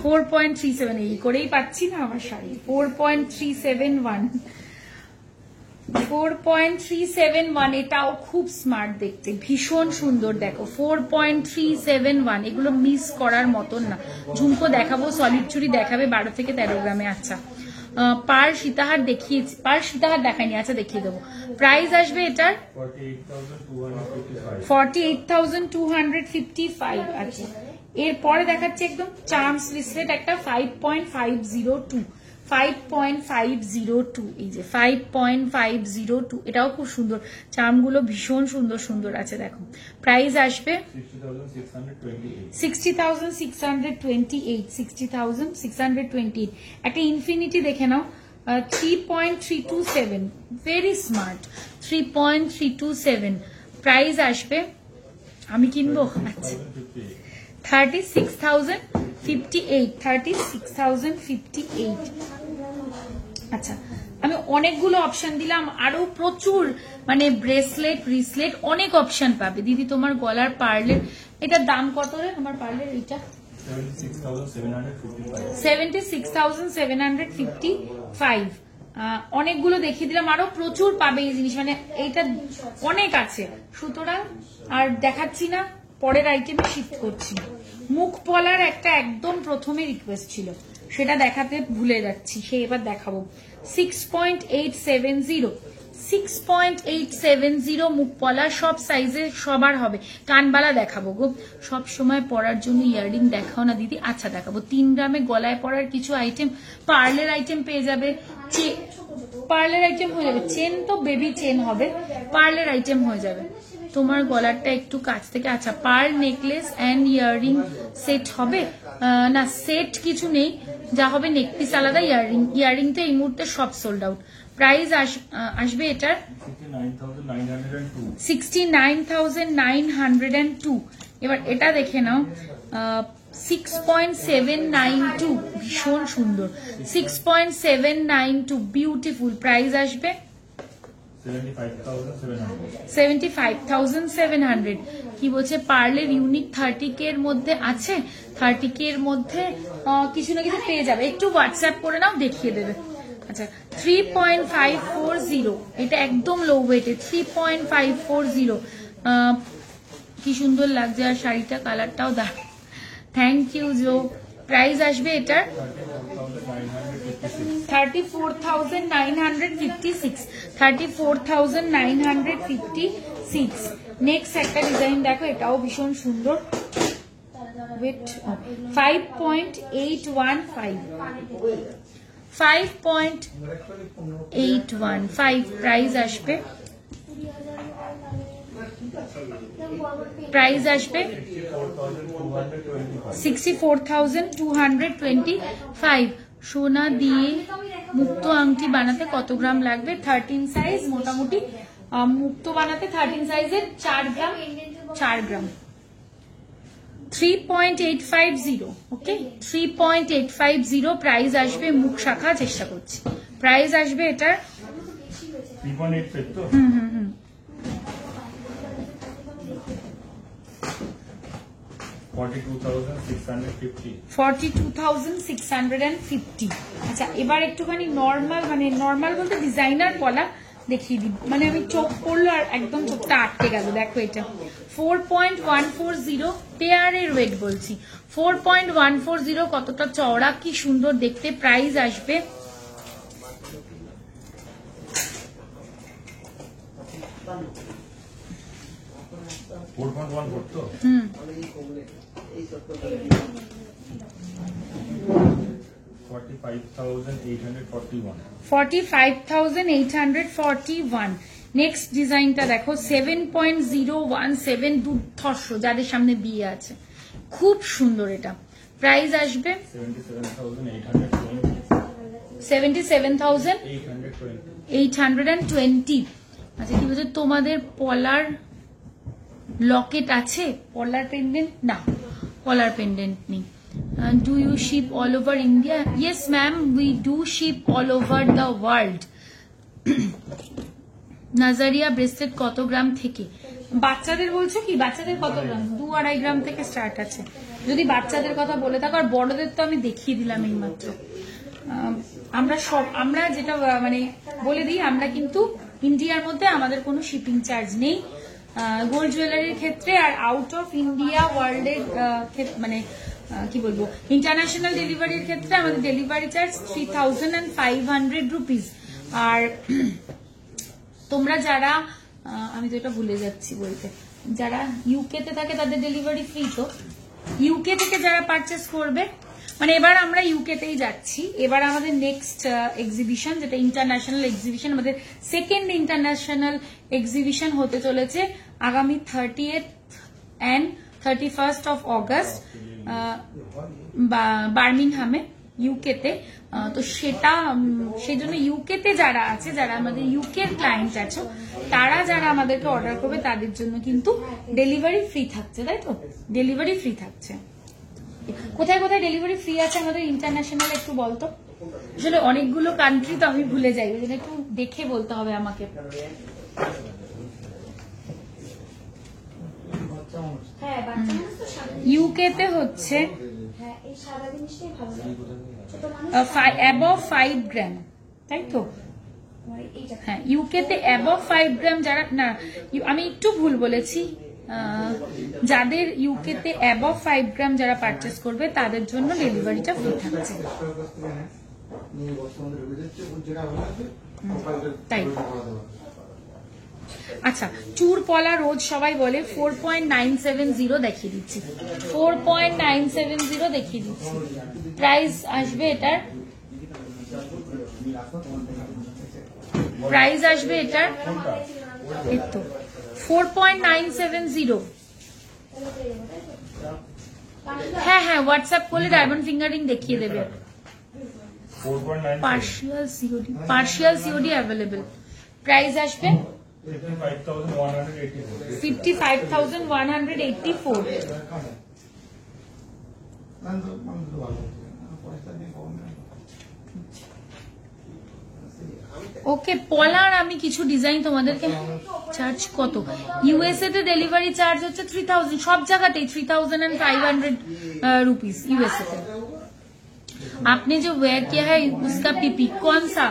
4.37 এই করেই পাচ্ছি না আমার শাড়ি। 4.371। 4.371 এটাও খুব স্মার্ট দেখতে, ভীষণ সুন্দর। দেখো 4.371, এগুলো মিস করার মতন না। ঝুমকো দেখাবো, সলিড চুড়ি দেখাবে 12 থেকে 13 গ্রামে। আচ্ছা, পার সীতাহার দেখিয়েছি, পার সীতাহার দেখায়নি, আচ্ছা দেখিয়ে দেবো। প্রাইস আসবে এটার 48,255। আচ্ছা, এরপরে দেখাচ্ছে একদম চার্মস ব্রেসলেট একটা 5.502। 5.502 এই যে 5.502, এটাও খুব সুন্দর। চার্মগুলো ভীষণ সুন্দর সুন্দর আছে। দেখো প্রাইস আসবে 60,628। 60,628। একটা ইনফিনিটি দেখে নাও, 3.327, ভেরি স্মার্ট। 3.327 প্রাইস আসবে। আমি কিনবো। আচ্ছা, 36,058। 36,058। আচ্ছা, আমি অনেকগুলো অপশন দিলাম, আরো প্রচুর মানে ব্রেসলেট রিসলেট অনেক অপশন পাবে। দিদি তোমার গলার পার্লের এটার দাম কত রে? আমার পার্লের এটা 76,755। অনেকগুলো দেখিয়ে দিলাম, আরো প্রচুর পাবে এই জিনিস, মানে এইটা অনেক আছে। সুতরাং আর দেখাচ্ছি না, পরের আইটেমে শিফট করছি। মুখ পলার একটা একদম প্রথমে রিকোয়েস্ট ছিল, সেটা দেখাতে ভুলে যাচ্ছি, সে এবার দেখাবো। 6.870। 6.870 মুখ পলা, সব সাইজের সবার হবে। কানবালা দেখাবো গো, সব সময় পরার জন্য ইয়াররিং দেখাও না দিদি। আচ্ছা দেখাবো। 3 গ্রামে গলায় পরার কিছু আইটেম, পার্লের আইটেম পেয়ে যাবে, পার্লের আইটেম হয়ে যাবে। চেন তো বেবি চেন হবে, পার্লের আইটেম হয়ে যাবে। তোমার গলারটা একটু কাছ থেকে, আচ্ছা pearl necklace and earring set হবে না, সেট কিছু নেই, যা হবে নেকপিস আলাদা, ইয়াররিং। ইয়াররিং তো এই মুহূর্তে সব সোল্ড আউট। প্রাইস আসবে এটার 69,902। এবার এটা দেখে নাও, 6.792, ভীষণ সুন্দর। 6.792 বিউটিফুল। প্রাইস আসবে 75,700। কি বলছে পার্লের ইউনিক 30K এর মধ্যে আছে, 30K এর মধ্যে কিছু না কিছু পেয়ে যাবে। একটু হোয়াটসঅ্যাপ করে নাও, দেখিয়ে দেবে। আচ্ছা 3.540, এটা একদম লো ওয়েটে। 3.540, কি সুন্দর লাগছে। আর শাড়িটা কালারটাও দারুণ। Thank you Joe. প্রাইস আসবে এটার 34,956। 34,956। নেক্সট একটা ডিজাইন দেখো, এটাও ভীষণ সুন্দর। 5.815, 5.815 প্রাইস আসবে। প্রাইস আসবে 64,225। সোনা দিয়ে মুক্ত আংটি বানাতে কত গ্রাম লাগবে? 13 সাইজ মোটামুটি মুক্ত বানাতে 13 সাইজের 4 গ্রাম, 4 গ্রাম। 3.850, ওকে 3.850 প্রাইস আসবে। মুখ শাখা চেষ্টা করছি। প্রাইস আসবে এটার 3.85 তো। 42,650। আচ্ছা এবার একটুখানি নর্মাল, মানে নর্মাল বলতে ডিজাইনার পলা দেখিয়ে দিই। মানে আমি চোখ পড়লো আর একদম চোখটা আটকে গেল। দেখো এটা 4.140 পেয়ারের ওয়েট বলছি। 4.140, কতটা চওড়া, কি সুন্দর দেখতে। প্রাইস আসবে 45,841। নেক্সট ডিজাইনটা দেখো 7.017, দুর্ধর্ষ, যাদের সামনে বিয়ে আছে, খুব সুন্দর এটা। প্রাইস আসবে 77,820। আচ্ছা কি বলছে, তোমাদের পলার লকেট আছে? পলার পেন্ডেন্ট না, পলার পেন্ডেন্ট নেই। Do you ship all over India? Yes ma'am, we do ship all over the world. Nazariya bracelet কত গ্রাম থেকে? বাচ্চাদের বলছো কি? বাচ্চাদের কত গ্রাম? 2-2.5 গ্রাম থেকে স্টার্ট আছে, যদি বাচ্চাদের কথা বলে থাকো। আর বড়দের তো আমি দেখিয়ে দিলাম এই মাত্র। আমরা যেটা মানে বলে দিই, আমরা কিন্তু ইন্ডিয়ার মধ্যে আমাদের কোনো শিপিং চার্জ নেই গোল্ড জুয়েলারির ক্ষেত্রে। আর আউট অফ ইন্ডিয়া ওয়ার্ল্ডের মানে কি বলবো, ইন্টারন্যাশনাল ডেলিভারির ক্ষেত্রে আমাদের ডেলিভারি চার্জ 3,500 রুপিস। আর তোমরা যারা, আমি তো এটা ভুলে যাচ্ছি বলতে, যারা ইউকে তে থাকে তাদের ডেলিভারি ফ্রি। তো ইউকে থেকে যারা পারচেস করবে, মানে এবার আমরা ইউকে তেই যাচ্ছি। এবার আমাদের নেক্সট এক্সিবিশন, যেটা ইন্টারন্যাশনাল এক্সিবিশন, আমাদের সেকেন্ড ইন্টারন্যাশনাল এক্সিবিশন হতে চলেছে আগামী 30th and 31st of August বার্মিংহামে, ইউকেতে। তো সেটা, সেই জন্য ইউকেতে যারা আছে, যারা আমাদের ইউকের ক্লায়েন্ট আছে, তারা যারা আমাদেরকে অর্ডার করবে তাদের জন্য কিন্তু ডেলিভারি ফ্রি থাকছে, তাই তো? ডেলিভারি ফ্রি থাকছে। কোথায় কোথায় ডেলিভারি ফ্রি আছে আমাদের ইন্টারন্যাশনাল একটু বলতো। আসলে অনেকগুলো কান্ট্রি তো আমি ভুলে যাই, ওই জন্য একটু দেখে বলতে হবে আমাকে। ইউকেতে হচ্ছে অ্যাবভ 5 গ্রাম, তাই তো? হ্যাঁ, ইউকেতে অ্যাবভ 5 গ্রাম যারা, না আমি একটু ভুল বলেছি, যাদের ইউকেতে অ্যাবভ 5 গ্রাম যারা পারচেস করবে তাদের জন্য ডেলিভারিটা ফ্রি থাকছে, তাই। আচ্ছা, চুর পলা রোজ সবাই বলে 4.970 দেখিয়ে দিচ্ছি, 4.970 দেখিয়ে দিচ্ছি। প্রাইস আসবে এটার, প্রাইস আসবে এটার তো 4.970। হ্যাঁ হ্যাঁ, হোয়াটসঅ্যাপ করলে ডায়মন্ড ফিঙ্গারিং দেখিয়ে দেবে। Partial COD, partial COD available. Price আসবে 55,184। ওকে, পলার আমি কিছু ডিজাইন তোমাদেরকে, চার্জ কত? ইউএসএ তে ডেলিভারি চার্জ হচ্ছে 3000, सब जगह 3500 रुपीस यूएसए তে। आपने जो वेयर किया है उसका पीपी कौन सा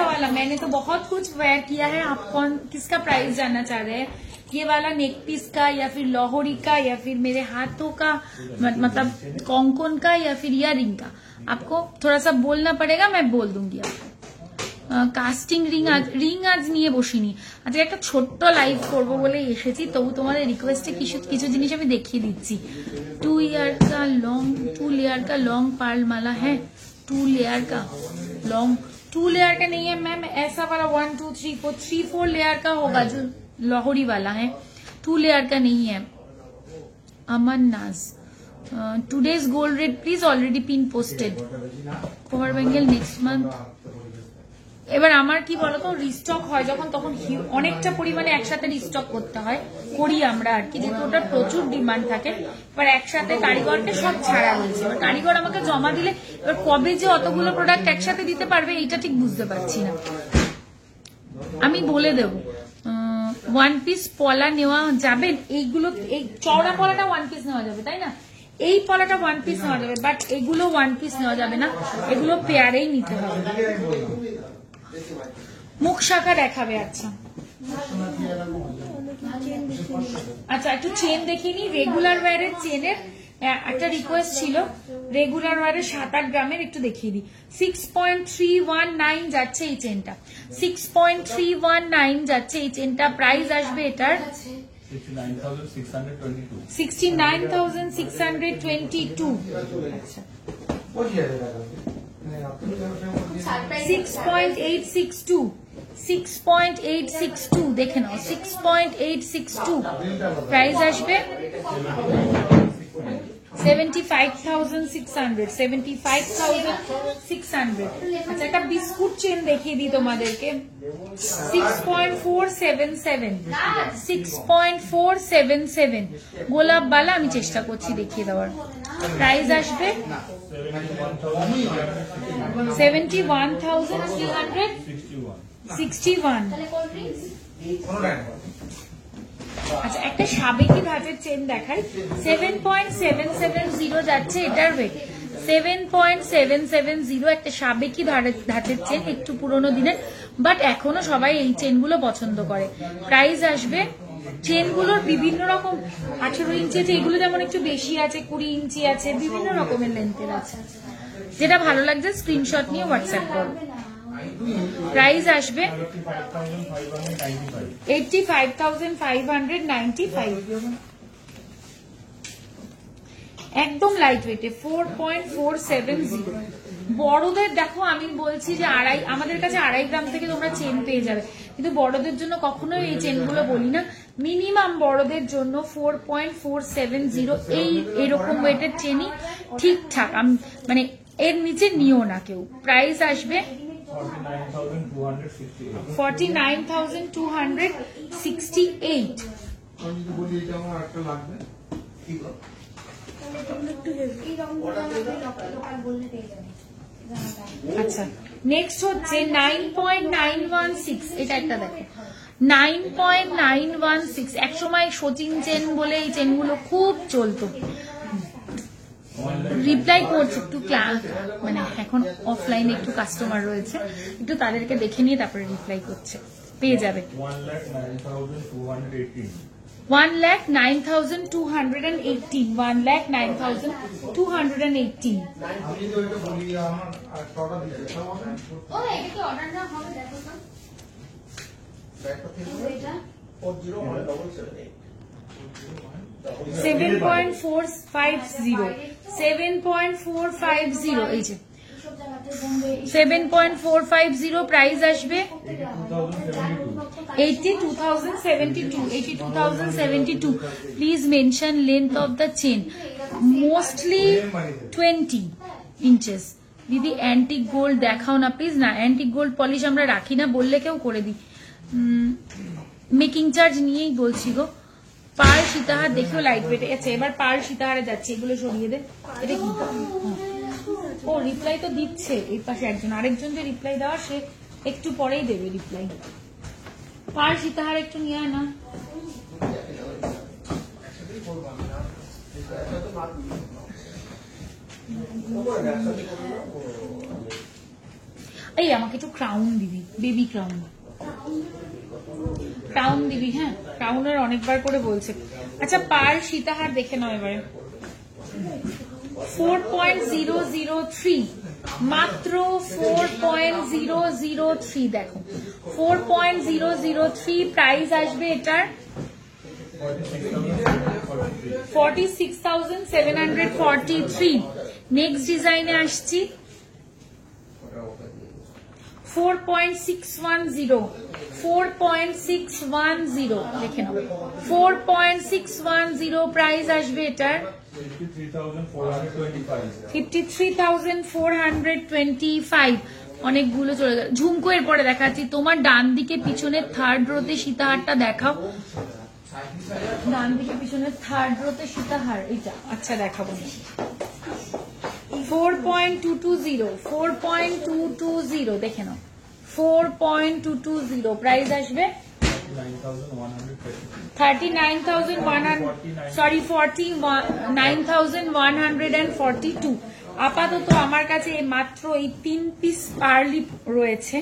वाला? मैंने तो बहुत कुछ वेयर किया है, आप कौन किसका प्राइस जानना चाह रहे हैं? ये वाला नेक पीस का या फिर लाहौरी का या फिर मेरे हाथों का, मतलब कोंकण का या फिर इयररिंग का? आपको थोड़ा सा बोलना पड़ेगा, मैं बोल दूंगी आपको। কাস্টিং রিং আজ নিয়ে বসিনি, আজকে একটা ছোট্ট লাইভ করবো বলে এসেছি, তবু তোমাদের রিকোয়েস্টে কিছু জিনিস আমি দেখিয়ে দিচ্ছি। 2 लेयर का लॉन्ग पर्ल माला है, 2 लेयर का लॉन्ग, 2 लेयर का नहीं है मैम, ऐसा वाला 1 2 3 4 3-4 लेयर का होगा जो लाहौरी वाला है, 2 लेयर का नहीं है। अमन नाज, today's gold rate please, already pin posted. Power bangle next month. এবার আমার কি বলতো, রিস্টক হয় যখন তখন অনেকটা পরিমাণে একসাথে রিস্টক করতে হয়, করি আমরা আর কি, যেহেতু ওটার প্রচুর ডিমান্ড থাকে। এবার একসাথে কারিগরকে সব ছাড়া হয়েছে, এবার কারিগর আমাকে জমা দিলে এবার কবে যে অতগুলো প্রোডাক্ট একসাথে দিতে পারবে এইটা ঠিক বুঝতে পারছি না। আমি বলে দেব, ওয়ান পিস পলা নেওয়া যাবে, এইগুলো এই চওড়া পলাটা ওয়ান পিস নেওয়া যাবে তাই না, এই পলাটা ওয়ান পিস নেওয়া যাবে, বাট এগুলো ওয়ান পিস নেওয়া যাবে না, এগুলো পেয়ারেই নিতে হবে। মুখ শাখা দেখাবে। আচ্ছা আচ্ছা, একটু চেন দেখিয়ে নি। রেগুলার ওয়্যারের চেনের একটা রিকোয়েস্ট ছিল, রেগুলার ওয়্যারের 7-8 গ্রামের একটু দেখিয়ে দিই। 6.319 যাচ্ছে এই চেনটা, 6.319 যাচ্ছে এই চেনটা। প্রাইস আসবে এটার 69,622। আচ্ছা 6.862 দেখে নাও, 6.862 প্রাইস আসবে 75,600, 75,600। আচ্ছা, একটা বিস্কুট চেন দেখিয়ে দিই তোমাদেরকে, 6.477, 6.477 গোলাপ বালা। আমি চেষ্টা করছি দেখিয়ে দেওয়ার। প্রাইস আসবে 71,361। আচ্ছা, একটা সাবেকি ধাঁচের চেন দেখাই, 7.770 যাচ্ছে এটার ওয়েট, 7.770 একটা সাবেকি ধাঁচের চেন, একটু পুরোনো দিনের, বাট এখনো সবাই এই চেনগুলো পছন্দ করে। প্রাইস আসবে, চেনগুলোর বিভিন্ন রকম 18 ইঞ্চি আছে, এগুলো যেমন একটু বেশি আছে, 20 ইঞ্চি আছে, বিভিন্ন রকমের লেন্থের আছে। যেটা ভালো লাগছে স্ক্রিনশট নিয়ে হোয়াটসঅ্যাপ করো। প্রাইস আসবে 85,595, একদম লাইট ওয়েটে, 4.470। বড়দের দেখো, আমি বলছি যে আমাদের কাছে 2.5 গ্রাম থেকে তোমরা চেন পেয়ে যাবে, কিন্তু বড়দের জন্য কখনোই এই চেনগুলো বলি না। মিনিমাম বড়দের জন্য 4.470 এরকম ওয়েটের চেনই ঠিকঠাক, মানে এর নিচে নিও না কেউ। প্রাইস আসবে 49,268। আচ্ছা, নেক্সট হচ্ছে 9.916, এটা একটা দেখো, 9.916। একসময় সচিন চেন বলে এই চেনগুলো খুব চলতো। রিপ্লাই করছে একটু, মানে এখন অফলাইনে একটু কাস্টমার রয়েছে, একটু তাদেরকে দেখে নিয়ে তারপরে রিপ্লাই করছে, পেয়ে যাবে। 1,09,218, 1,09,218। 7.450 এই যে 7.450 প্রাইস আসবে 82,072 please mention length of the chain mostly 20 inches দিদি অ্যান্টিক গোল্ড দেখাও না প্লিজ না অ্যান্টিক গোল্ড পলিশ আমরা রাখি না বললে কেউ করে দিই মেকিং চার্জ নিয়েই বলছি গো পার সীতাহার দেখেও লাইট ওয়েট আছে এবার পার সীতাহারে যাচ্ছে এগুলো সরিয়ে দে এটা কি ও রিপ্লাই তো দিচ্ছে এই পাশে একজন আরেকজন যে রিপ্লাই দেওয়া সে একটু পরেই দেবে রিপ্লাই পার সীতাহার একটু নিয়ে আয় না এই আমাকে একটু ক্রাউন দিবি বেবি ক্রাউন ক্রাউন দিবি হ্যাঁ ক্রাউনের অনেকবার করে বলছে আচ্ছা পার সীতাহার দেখে নাও এবারে 4.003 মাত্র 4.003 দেখো 4.003 প্রাইস আসবে এটার 46,743 নেক্সট ডিজাইনে আসছি 4.610 দেখে নাও 4.610 প্রাইস আসবে এটার 53,425 অনেকগুলো চলে গেল ঝুমকো এর পরে দেখাচ্ছি তোমার ডান দিকে পিছনে থার্ড রোতে সীতাহারটা দেখাও ডান দিকে পিছনে থার্ড রোতে সীতাহার এটা আচ্ছা দেখাবো 4.220 দেখে নাও 4.220 প্রাইস আসবে 49,142 আপাতত আমার কাছে মাত্র এই 3 পিস পার্লি রয়েছে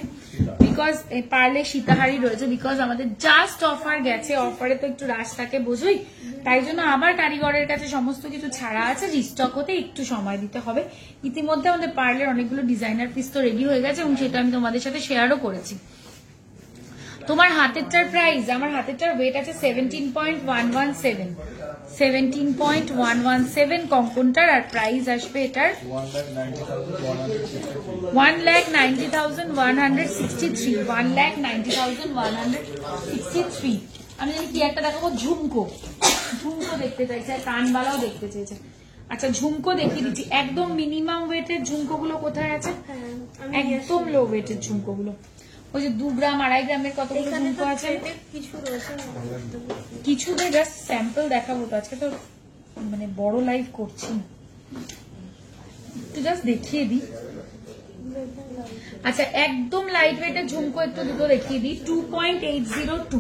বিকজ এই পার্লে সীতাহারি রয়েছে বিকজ আমাদের জাস্ট অফার গেছে অফারে তো একটু রাশ থাকে বোঝোই তাই জন্য আবার কারিগরের কাছে সমস্ত কিছু ছাড়া আছে রিস্টক হতে একটু সময় দিতে হবে ইতিমধ্যে আমাদের পার্লের অনেকগুলো ডিজাইনার পিস তো রেডি হয়ে গেছে এবং সেটা আমি তোমাদের সাথে শেয়ারও করেছি তোমার হাতেরটার প্রাইস আমার হাতেরটার ওয়েট আছে 17.117 কঙ্কনটার আর প্রাইস আসবে এটার 1,90,163 আমি জানি কি একটা দেখাবো ঝুমকো দেখতে চাইছে কানবালাও দেখতে চেয়েছে আচ্ছা ঝুমকো দেখিয়ে দিচ্ছি একদম মিনিমাম ওয়েটের ঝুমকো গুলো কোথায় আছে একদম লো ওয়েটের ঝুমকো গুলো ওই যে 2 গ্রাম 2.5 গ্রামের কতগুলো ঝুমকো আছে কিছু জাস্ট স্যাম্পল দেখাবো তো আজকে তো মানে বড় লাইভ করছি তো জাস্ট দেখিয়ে দিই আচ্ছা একদম লাইট ওয়েটের ঝুমকো একটু দুটো দেখিয়ে দিই 2.802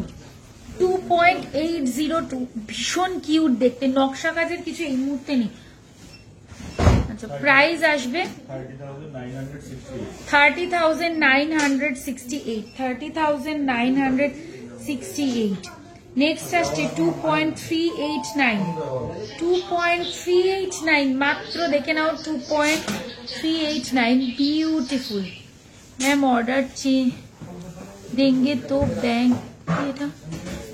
ভীষণ কিউট দেখতে নকশা কাজের কিছু এই মুহূর্তে নেই আচ্ছা প্রাইস আসবে 30,968 নেক্সট আসছে 2.389 মাত্র দেখে নাও 2.389 বিউটিফুল मैम ऑर्डर देंगे तो बैंक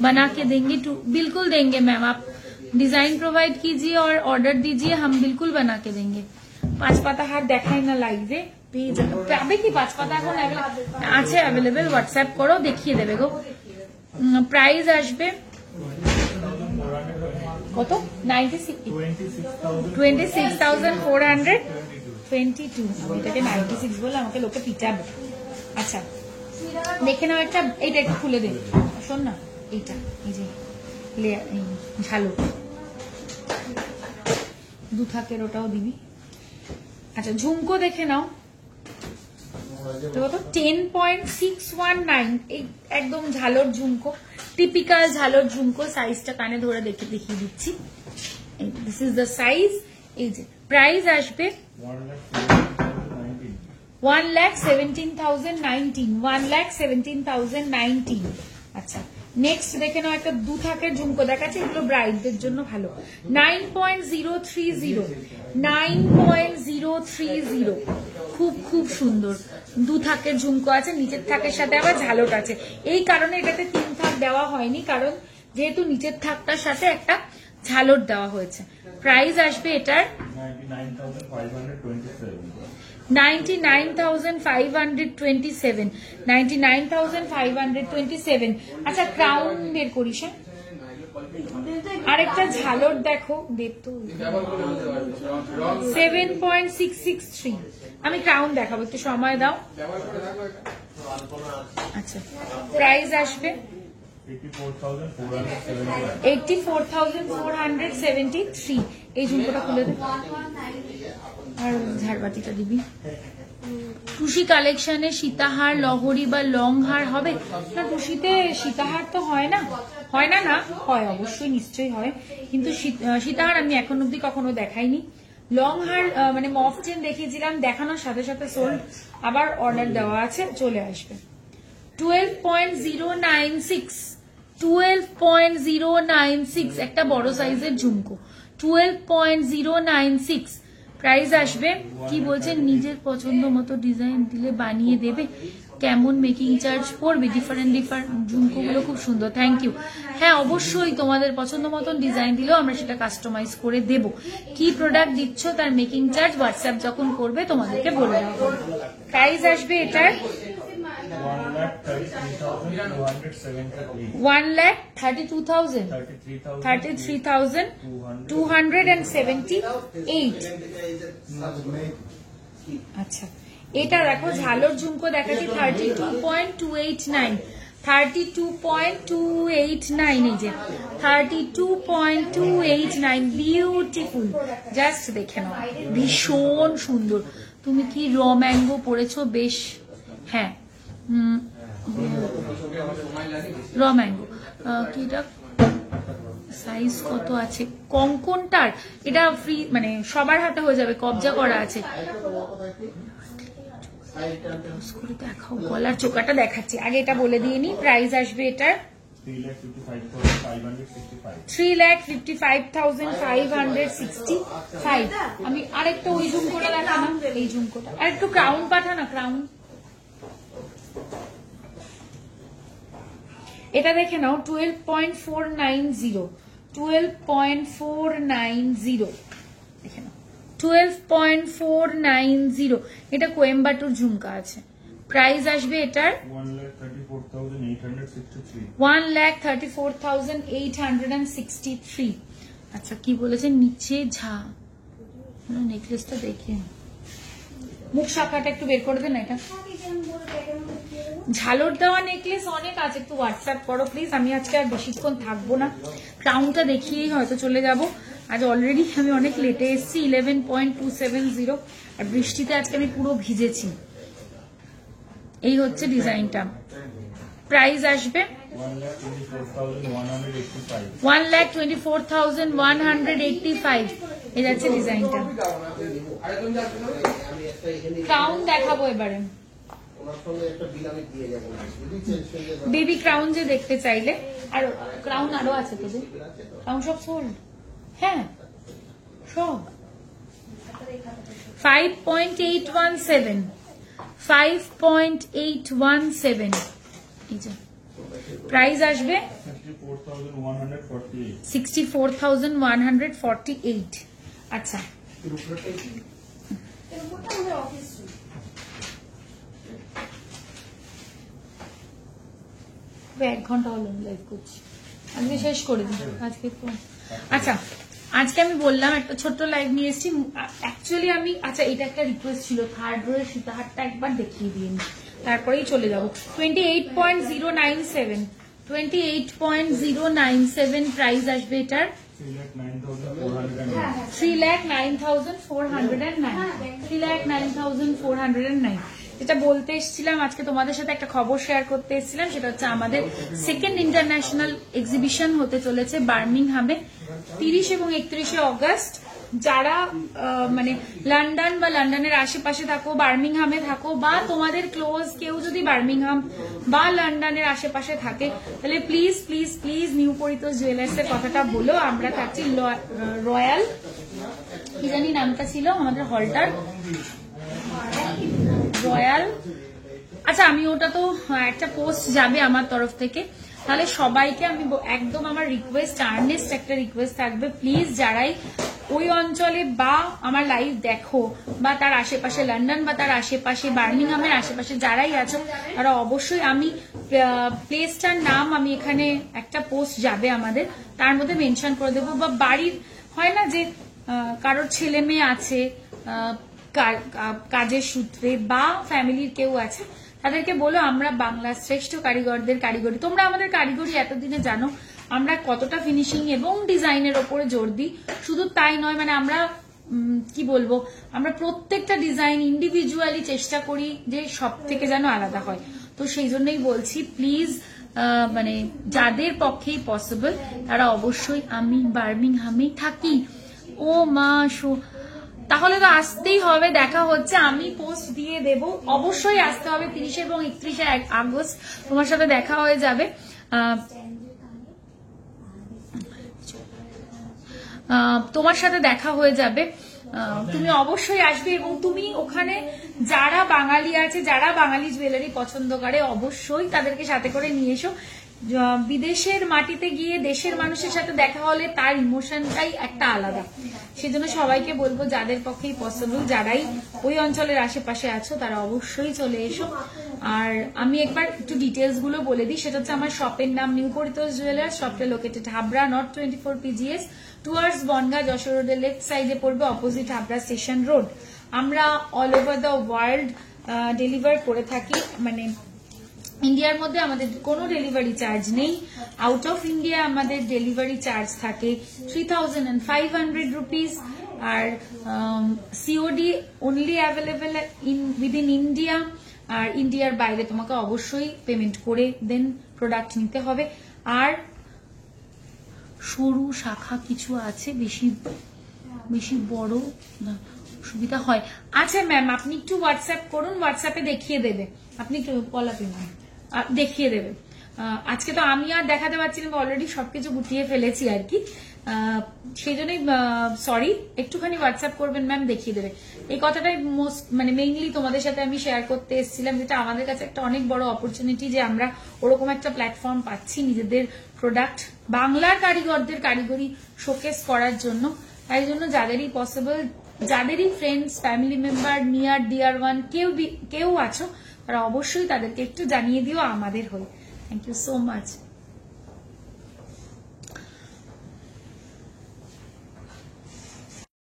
बना के देंगे बिल्कुल देंगे मैम आप डिजाइन प्रोवाइड कीजिए और ऑर्डर दीजिए हम बिल्कुल बना के देंगे 5 पाता हार देखाई ना लाइवे পাবে কি 5 পাতা এখন আছে अवेलेबल व्हाट्सएप करो देखिए देबे गो প্রাইস আসবে কত 26,422 আমি এটাকে 96 বলে আমাকে লোকে পিটাবে আচ্ছা দেখে নাও একটা এইটা একটু খুলে দে শোন না এইটা এই যে ঝালু দু থাকের ওটাও দিবি আচ্ছা ঝুমকো দেখে নাও তো 10.619 এই একদম ঝালর ঝুমকো টিপিক্যাল ঝালর ঝুমকো সাইজটা কানে ধরে দেখিয়ে দিচ্ছি দিস ইজ দ্য সাইজ এই যে প্রাইস আসবে 1,17,019 আচ্ছা নেক্সট দেখে নাও একটা 2 থাকের ঝুমকো দেখাচ্ছি এগুলো ব্রাইডদের জন্য ভালো 9.030 খুব খুব সুন্দর। দু থাকের ঝুমকো আছে, নিচের থাকের সাথে আবার ঝালট আছে। এই কারণে এটাতে 3 থাক দেওয়া হয়নি, কারণ যেহেতু নিচের থাকটার সাথে একটা ঝালট দেওয়া হয়েছে। প্রাইস আসবে এটার 99,527। 99,527। আচ্ছা ক্রাউন বের করিস। আরেকটা ঝালট দেখো, দেখতো 7.663। আমি ক্রাউন দেখাবো, একটু সময় দাও। আচ্ছা প্রাইস আসবে 84,473। এই ঝুমকোটা খুলে দে আর ঝাড়বাতিটা দিবি। টুসি কালেকশনে সীতাহার, লহরি বা লং হার হবে না? টুসিতে সীতাহার তো হয় না, হয় না? না হয়, অবশ্যই নিশ্চয়ই হয়, কিন্তু সীতাহার আমি এখন অব্দি কখনো দেখাইনি। লং হার মানে মফ চেন দেখিয়েছিলাম, দেখানোর সাথে সাথে সোল্ড, আবার অর্ডার দেওয়া আছে, চলে আসবে। 12.096, 12.096 একটা বড় সাইজের ঝুমকো, 12.096। প্রাইস আসবে কি বলছেন, নিজের পছন্দ মতো ডিজাইন দিলে বানিয়ে দেবে, কেমন মেকিং চার্জ পড়বে? ডিফারেন্ট ঝুমকোগুলো খুব সুন্দর, থ্যাংক ইউ। হ্যাঁ অবশ্যই, তোমাদের পছন্দ মতন ডিজাইন দিলেও আমরা সেটা কাস্টমাইজ করে দেব। কি প্রোডাক্ট দিচ্ছ তার মেকিং চার্জ হোয়াটসঅ্যাপ যখন করবে তোমাদেরকে বলে দেওয়া হবে। প্রাইস আসবে এটার 1,32,278। আচ্ছা এটা দেখো ঝালর ঝুমকো দেখাচ্ছি 32.289, 32.289, এই যে 32.289, বিউটিফুল। জাস্ট দেখে নাও, ভীষণ সুন্দর। তুমি কি র ম্যাঙ্গো পরেছো? বেশ, হ্যাঁ র ম্যাঙ্গো। কি এটা সাইজ কত আছে কঙ্কনটার? এটা ফ্রি, মানে সবার হাতে হয়ে যাবে, কবজা করা আছে। দেখাও, গলার চোকাটা দেখাচ্ছি, আগে এটা বলে দিয়ে নি। প্রাইস আসবে এটার 3,55,565। আমি আরেকটা ওই ঝুমকোটা দেখালাম, এই ঝুমকোটা আর একটু ক্রাউন পাঠা না, ক্রাউন এটা দেখে নাও। 12.490, 12.490 দেখে নাও, 12.490। এটা কোয়েম্বাটুর ঝুমকা আছে। প্রাইস আসবে এটার 1,34,863। আচ্ছা কি বলেছে নিচে ঝা, নেকলেসটা দেখে মুখ শাখাটা একটু বের করে দেন। এটা ঝালর দেওয়া নেকলেস অনেক আছে, একটু হোয়াটসঅ্যাপ করো প্লিজ। আমি আজকে আর বেশিক্ষণ থাকবো না, ক্রাউনটা দেখিয়েই হয়তো চলে যাব। আজ অলরেডি আমি অনেক লেটে এসেছি, 11.270, আর বৃষ্টিতে আজকে আমি পুরো ভিজেছি। এই হচ্ছে ডিজাইনটা। প্রাইস আসবে 1,24,185। এই যাচ্ছে ডিজাইনটা। ক্রাউন দেখাবো এবারে, বেবি ক্রাউন যে দেখতে চাইলে। আর ক্রাউন আরো আছে তোদের, ক্রাউন সব সোল্ড, হ্যাঁ সব। 5.817, 5.817। এই যে প্রাইস আসবে 64,148। আচ্ছা 1 ঘন্টা হলো লাইভ করছি, আজকে শেষ করে দিই আজকে তো। আচ্ছা আজকে আমি বললাম একটা ছোট্ট লাইভ নিয়ে এসেছি অ্যাকচুয়ালি আমি। আচ্ছা এটা একটা রিকোয়েস্ট ছিল, থার্ড রোয়ের সীতাহারটা একবার দেখিয়ে দিন, তারপরেই চলে যাবো। 28.097, 28.097 প্রাইস আসবে এটার 3,09,409, 3,09,409। যেটা বলতে এসেছিলাম আজকে তোমাদের সাথে একটা খবর শেয়ার করতে এসেছিলাম, সেটা হচ্ছে আমাদের সেকেন্ড ইন্টারন্যাশনাল এক্সিবিশন হতে চলেছে বার্মিংহামে 30 এবং 31 অগস্ট। যারা মানে লন্ডন বা লন্ডনের আশেপাশে থাকো, বার্মিংহামে থাকো, বা তোমাদের ক্লোজ কেউ যদি বার্মিংহাম বা লন্ডনের আশেপাশে থাকে, তাহলে please please please new Paritosh jewellers এর কথাটা বলো। আমরা থাকছি রয়্যাল, কি জানি নামটা ছিল আমাদের হলটার, রয়্যাল, আচ্ছা আমি ওটা তো একটা পোস্ট যাবে আমার তরফ থেকে, তাহলে সবাইকে আমি একদম আমার রিকোয়েস্ট, আর্নেস্ট একটা রিকোয়েস্ট থাকবে, প্লিজ যারাই ওই অঞ্চলে বা আমার লাইভ দেখো বা তার আশেপাশে লন্ডন বা তার আশেপাশে বার্মিংহামের আশেপাশে যারাই আছো, তারা অবশ্যই, আমি প্লেসটার নাম আমি এখানে একটা পোস্ট যাবে আমাদের, তার মধ্যে মেনশন করে দেবো, বা বাড়ির হয় না যে কারোর ছেলে মেয়ে আছে কাজের সূত্রে বা ফ্যামিলির কেউ আছে, তাদেরকে বলো আমরা বাংলার শ্রেষ্ঠ কারিগরদের কারিগরি, তোমরা আমাদের কারিগরি এতদিনে জানো আমরা কতটা ফিনিশিং এবং ডিজাইনের ওপরে জোর দিই। শুধু তাই নয়, মানে আমরা কি বলবো, আমরা প্রত্যেকটা ডিজাইন ইন্ডিভিজুয়ালি চেষ্টা করি যে সব থেকে যেন আলাদা হয়। তো সেই জন্যই বলছি প্লিজ, মানে যাদের পক্ষেই পসিবল তারা অবশ্যই, আমি বার্মিংহামেই থাকি। ও মা তাহলে তো আসতেই হবে, দেখা হচ্ছে, আমি পোস্ট দিয়ে দেব, অবশ্যই আসতে হবে। 30 এবং 31 আগস্ট তোমার সাথে দেখা হয়ে যাবে। তোমার সাথে দেখা হয়ে যাবে, তুমি অবশ্যই আসবে, এবং তুমি ওখানে যারা বাঙালি আছে, যারা বাঙালি জুয়েলারি পছন্দ করে, অবশ্যই তাদেরকে সাথে করে নিয়ে এসো। বিদেশের মাটিতে গিয়ে দেশের মানুষের সাথে দেখা হলে তার ইমোশনটাই একটা আলাদা। সেজন্য সবাইকে বলবো যাদের পক্ষেই পসিবল, যারাই ওই অঞ্চলের আশেপাশে আছো তারা অবশ্যই চলে এসো। আর আমি একবার একটু ডিটেলস গুলো বলে দিই, সেটা হচ্ছে আমার শপের নাম নিউ পরিতোষ জুয়েলার্স, শপটা located Habra north 24 PGS towards Bongaon Jessore রোডের লেফট সাইডে পড়বে, অপোজিট হাবড়া স্টেশন রোড। আমরা all over the world deliver করে থাকি, মানে ইন্ডিয়ার মধ্যে আমাদের কোনো ডেলিভারি চার্জ নেই, আউট অফ ইন্ডিয়া আমাদের ডেলিভারি চার্জ থাকে 3500 রুপিস, আর COD only available within India, আর ইন্ডিয়ার বাইরে তোমাকে অবশ্যই পেমেন্ট করে দেন প্রোডাক্ট নিতে হবে। আর সরু শাখা কিছু আছে, বেশি বড় না সুবিধা হয়। আচ্ছা ম্যাম আপনি একটু হোয়াটসঅ্যাপ করুন, হোয়াটসঅ্যাপে দেখিয়ে দেবে, আপনি একটু পলাতে ম্যাম দেখিয়ে দেবে। আজকে তো আমি আর দেখাতে পারছি না, অলরেডি সবকিছু গুটিয়ে ফেলেছি আর কি, সেই জন্যই সরি, একটুখানি হোয়াটসঅ্যাপ করবেন ম্যাম, দেখিয়ে দেবে। এই কথাটাই মানে মেইনলি তোমাদের সাথে আমি শেয়ার করতে এসেছিলাম, যেটা আমাদের কাছে একটা অনেক বড় অপরচুনিটি যে আমরা ওরকম একটা প্ল্যাটফর্ম পাচ্ছি নিজেদের প্রোডাক্ট বাংলার কারিগরদের কারিগরি শোকেস করার জন্য। তাই জন্য যাদেরই পসিবল, যাদেরই friends family member near dear one কেউ আছো, তারা অবশ্যই তাদেরকে একটু জানিয়ে দিও আমাদের হয়ে। Thank you so much.